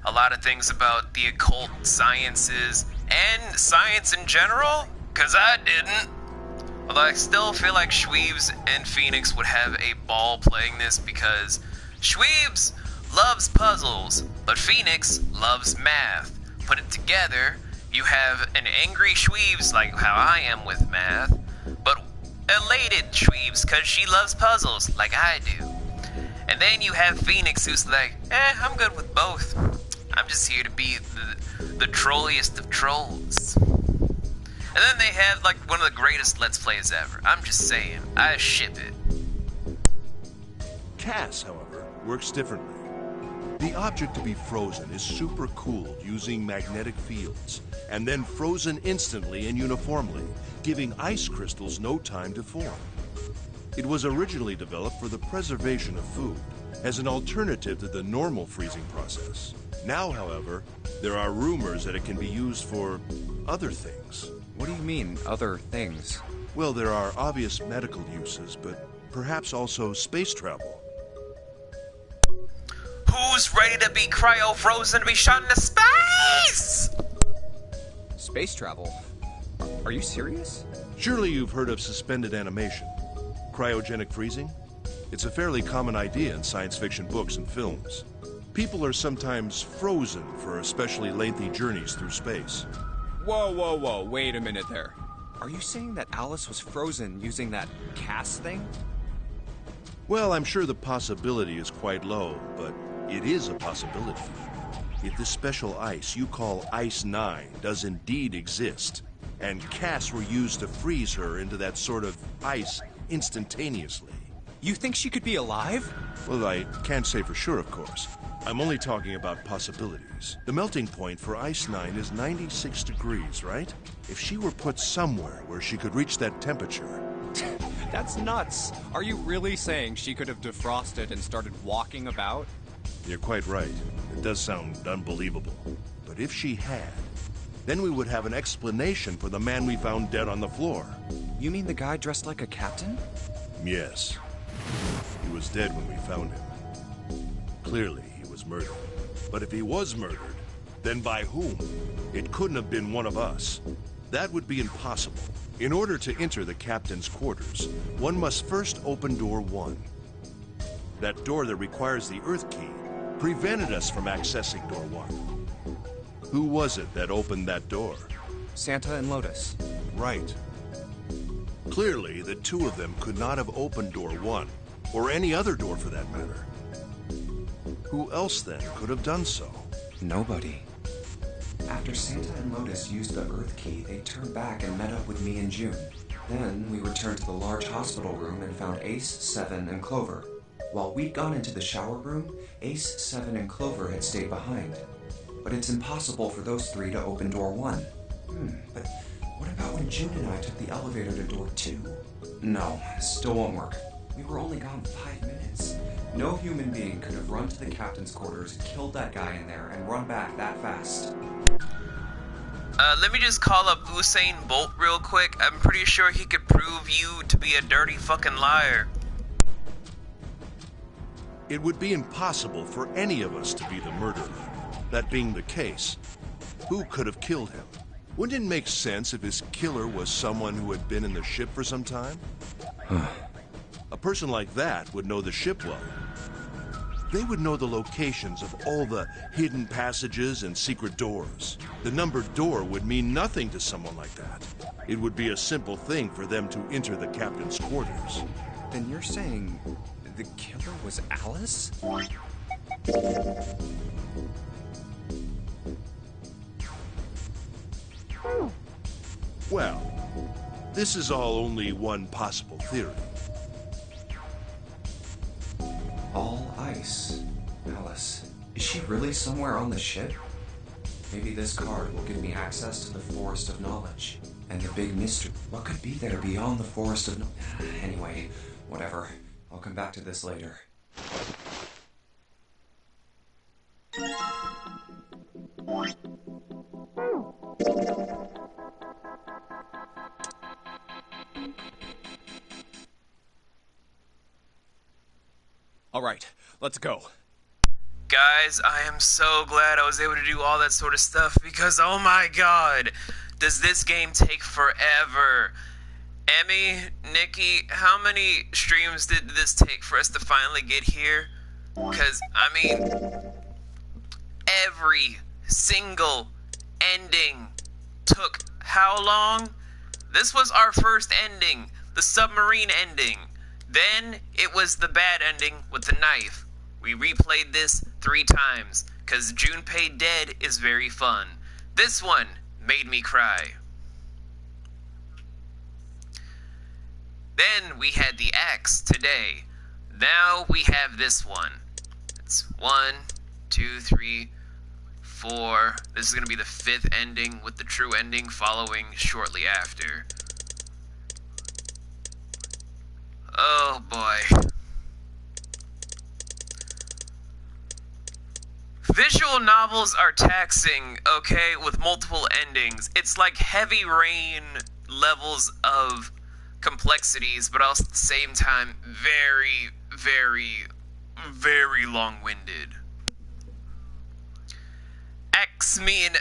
a lot of things about the occult sciences, and science in general? 'Cause I didn't. Although I still feel like Shweebs and Phoenix would have a ball playing this because Shweebs loves puzzles, but Phoenix loves math. Put it together, you have an angry Shweebs like how I am with math, but elated Shweebs because she loves puzzles like I do. And then you have Phoenix who's like, I'm good with both. I'm just here to be the trolliest of trolls. And then they have like one of the greatest Let's Plays ever. I'm just saying, I ship it. CAS, however, works differently. The object to be frozen is supercooled using magnetic fields, and then frozen instantly and uniformly, giving ice crystals no time to form. It was originally developed for the preservation of food, as an alternative to the normal freezing process. Now, however, there are rumors that it can be used for other things. What do you mean, other things? Well, there are obvious medical uses, but perhaps also space travel. Who's ready to be cryo-frozen to be shot into space? Space travel? Are you serious? Surely you've heard of suspended animation. Cryogenic freezing? It's a fairly common idea in science fiction books and films. People are sometimes frozen for especially lengthy journeys through space. Whoa, wait a minute there. Are you saying that Alice was frozen using that CAS thing? Well, I'm sure the possibility is quite low, but it is a possibility. If this special ice you call Ice 9 does indeed exist, and CAS were used to freeze her into that sort of ice instantaneously. You think she could be alive? Well, I can't say for sure, of course. I'm only talking about possibilities. The melting point for Ice 9 is 96 degrees, right? If she were put somewhere where she could reach that temperature... That's nuts. Are you really saying she could have defrosted and started walking about? You're quite right. It does sound unbelievable. But if she had, Then we would have an explanation for the man we found dead on the floor. You mean the guy dressed like a captain? Yes. He was dead when we found him. Clearly, he was murdered. But if he was murdered, then by whom? It couldn't have been one of us. That would be impossible. In order to enter the captain's quarters, one must first open door 1. That door that requires the Earth key prevented us from accessing door 1. Who was it that opened that door? Santa and Lotus. Right. Clearly, the two of them could not have opened door 1, or any other door for that matter. Who else then could have done so? Nobody. After Santa and Lotus used the Earth key, they turned back and met up with me and June. Then we returned to the large hospital room and found Ace, Seven, and Clover. While we'd gone into the shower room, Ace, Seven, and Clover had stayed behind. But it's impossible for those 3 to open door 1. But what about when June and I took the elevator to door 2? No, still won't work. We were only gone 5 minutes. No human being could have run to the captain's quarters, killed that guy in there, and run back that fast. Let me just call up Usain Bolt real quick. I'm pretty sure he could prove you to be a dirty fucking liar. It would be impossible for any of us to be the murderer. That being the case, who could have killed him? Wouldn't it make sense if his killer was someone who had been in the ship for some time? A person like that would know the ship well. They would know the locations of all the hidden passages and secret doors. The numbered door would mean nothing to someone like that. It would be a simple thing for them to enter the captain's quarters. Then you're saying the killer was Alice? Well, this is all only one possible theory. All ice. Alice. Is she really somewhere on the ship? Maybe this card will give me access to the Forest of Knowledge. And the big mystery. What could be there beyond the Forest of Knowledge? Anyway, whatever. I'll come back to this later. All right, let's go. Guys, I am so glad I was able to do all that sort of stuff because, oh my god, does this game take forever. Emmy, Nikki, how many streams did this take for us to finally get here? Because, I mean, every single ending took how long? This was our first ending, the submarine ending. Then it was the bad ending with the knife. We replayed this 3 times, because Junpei dead is very fun. This one made me cry. Then we had the axe today. Now we have this one. It's 1, 2, 3, 4. This is going to be the 5th ending with the true ending following shortly after. Oh boy. Visual novels are taxing, okay, with multiple endings. It's like Heavy Rain levels of complexities, but also at the same time very, very, very long-winded. X-Men.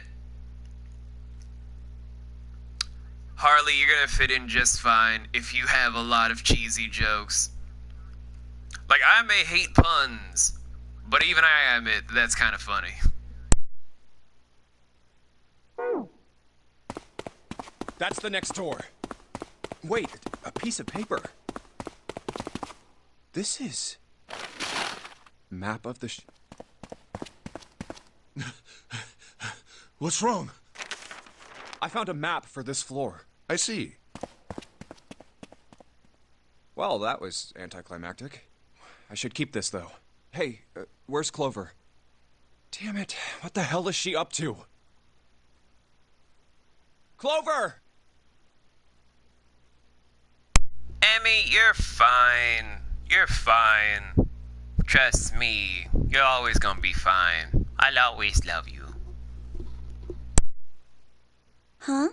Harley, you're gonna fit in just fine if you have a lot of cheesy jokes. Like, I may hate puns, but even I admit that's kind of funny. That's the next door. Wait, a piece of paper. This is... map of the What's wrong? I found a map for this floor. I see. Well, that was anticlimactic. I should keep this, though. Hey, where's Clover? Damn it, what the hell is she up to? Clover! Emmy, you're fine. You're fine. Trust me, you're always gonna be fine. I'll always love you. Huh?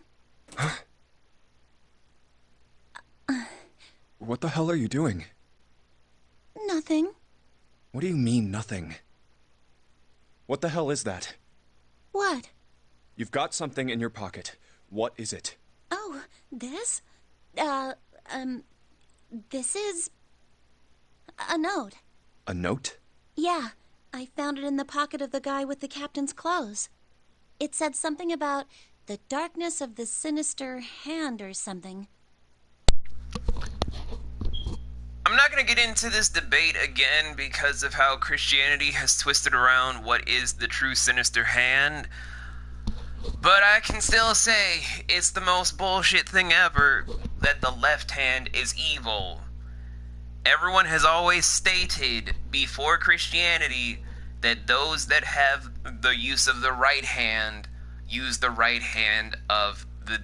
What the hell are you doing? Nothing. What do you mean, nothing? What the hell is that? What? You've got something in your pocket. What is it? Oh, this? This is a note. A note? Yeah, I found it in the pocket of the guy with the captain's clothes. It said something about the darkness of the sinister hand or something. I'm not going to get into this debate again because of how Christianity has twisted around what is the true sinister hand. But I can still say it's the most bullshit thing ever that the left hand is evil. Everyone has always stated before Christianity that those that have the use of the right hand use the right hand of the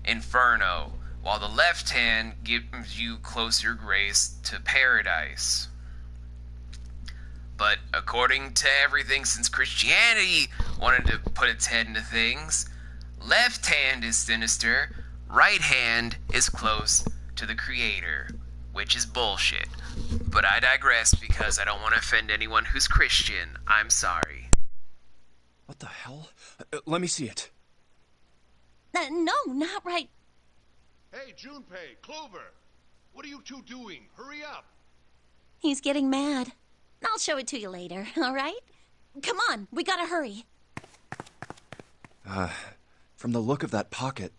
inferno, while the left hand gives you closer grace to paradise. But according to everything since Christianity wanted to put its head into things, left hand is sinister, right hand is close to the Creator, which is bullshit. But I digress because I don't want to offend anyone who's Christian. I'm sorry. What the hell? Let me see it. No, not right. Hey, Junpei, Clover! What are you two doing? Hurry up! He's getting mad. I'll show it to you later, all right? Come on, we gotta hurry. From the look of that pocket,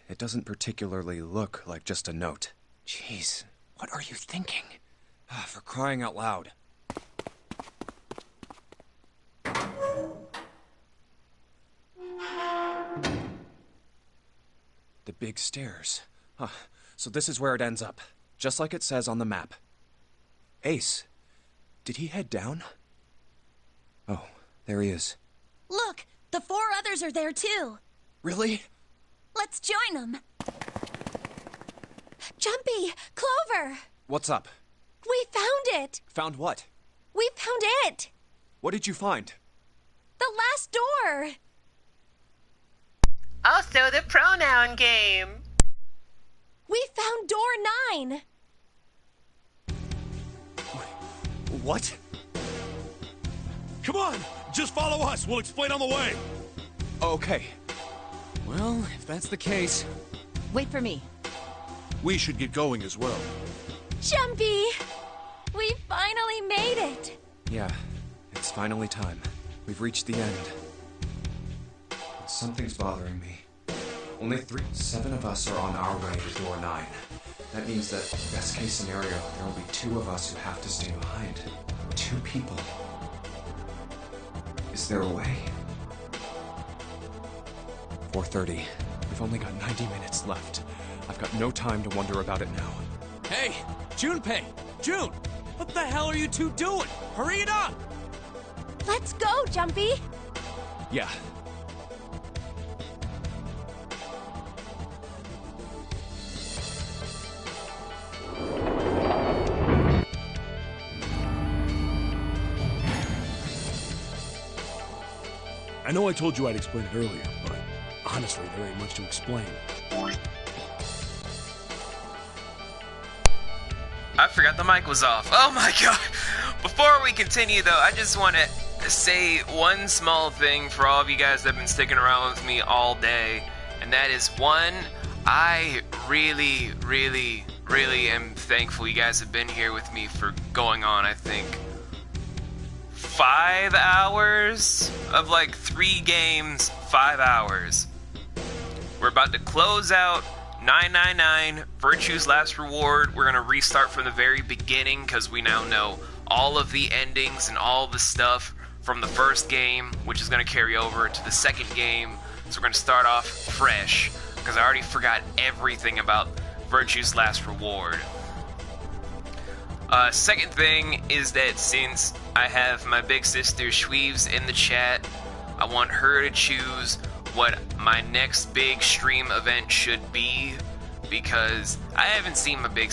it doesn't particularly look like just a note. Jeez, what are you thinking? For crying out loud. The big stairs. Huh. So this is where it ends up, just like it says on the map. Ace, did he head down? Oh, there he is. Look, the 4 others are there too. Really? Let's join them. Jumpy, Clover! What's up? We found it! Found what? We found it! What did you find? The last door! Also the pronoun game. We found door 9! What? Come on! Just follow us. We'll explain on the way. Okay. Well, if that's the case... Wait for me. We should get going as well. Jumpy! We finally made it! Yeah, it's finally time. We've reached the end. But something's bothering me. Only 7 of us are on our way to door 9. That means that, best case scenario, there will be 2 of us who have to stay behind. 2 people. Is there a way? 4:30. We've only got 90 minutes left. I've got no time to wonder about it now. Hey, Junpei! June! What the hell are you two doing? Hurry it up! Let's go, Jumpy! Yeah. I know I told you I'd explain it earlier, but honestly, there ain't much to explain. I forgot the mic was off. Oh my god! Before we continue though, I just want to say one small thing for all of you guys that have been sticking around with me all day. And that is, 1, I really am thankful you guys have been here with me for going on, I think, 5 hours of like 3 games, 5 hours. We're about to close out 999, Virtue's Last Reward. We're going to restart from the very beginning because we now know all of the endings and all the stuff from the first game, which is going to carry over to the second game. So we're going to start off fresh because I already forgot everything about Virtue's Last Reward. Second thing is that since I have my big sister Shweeves in the chat, I want her to choose what my next big stream event should be, because I haven't seen my big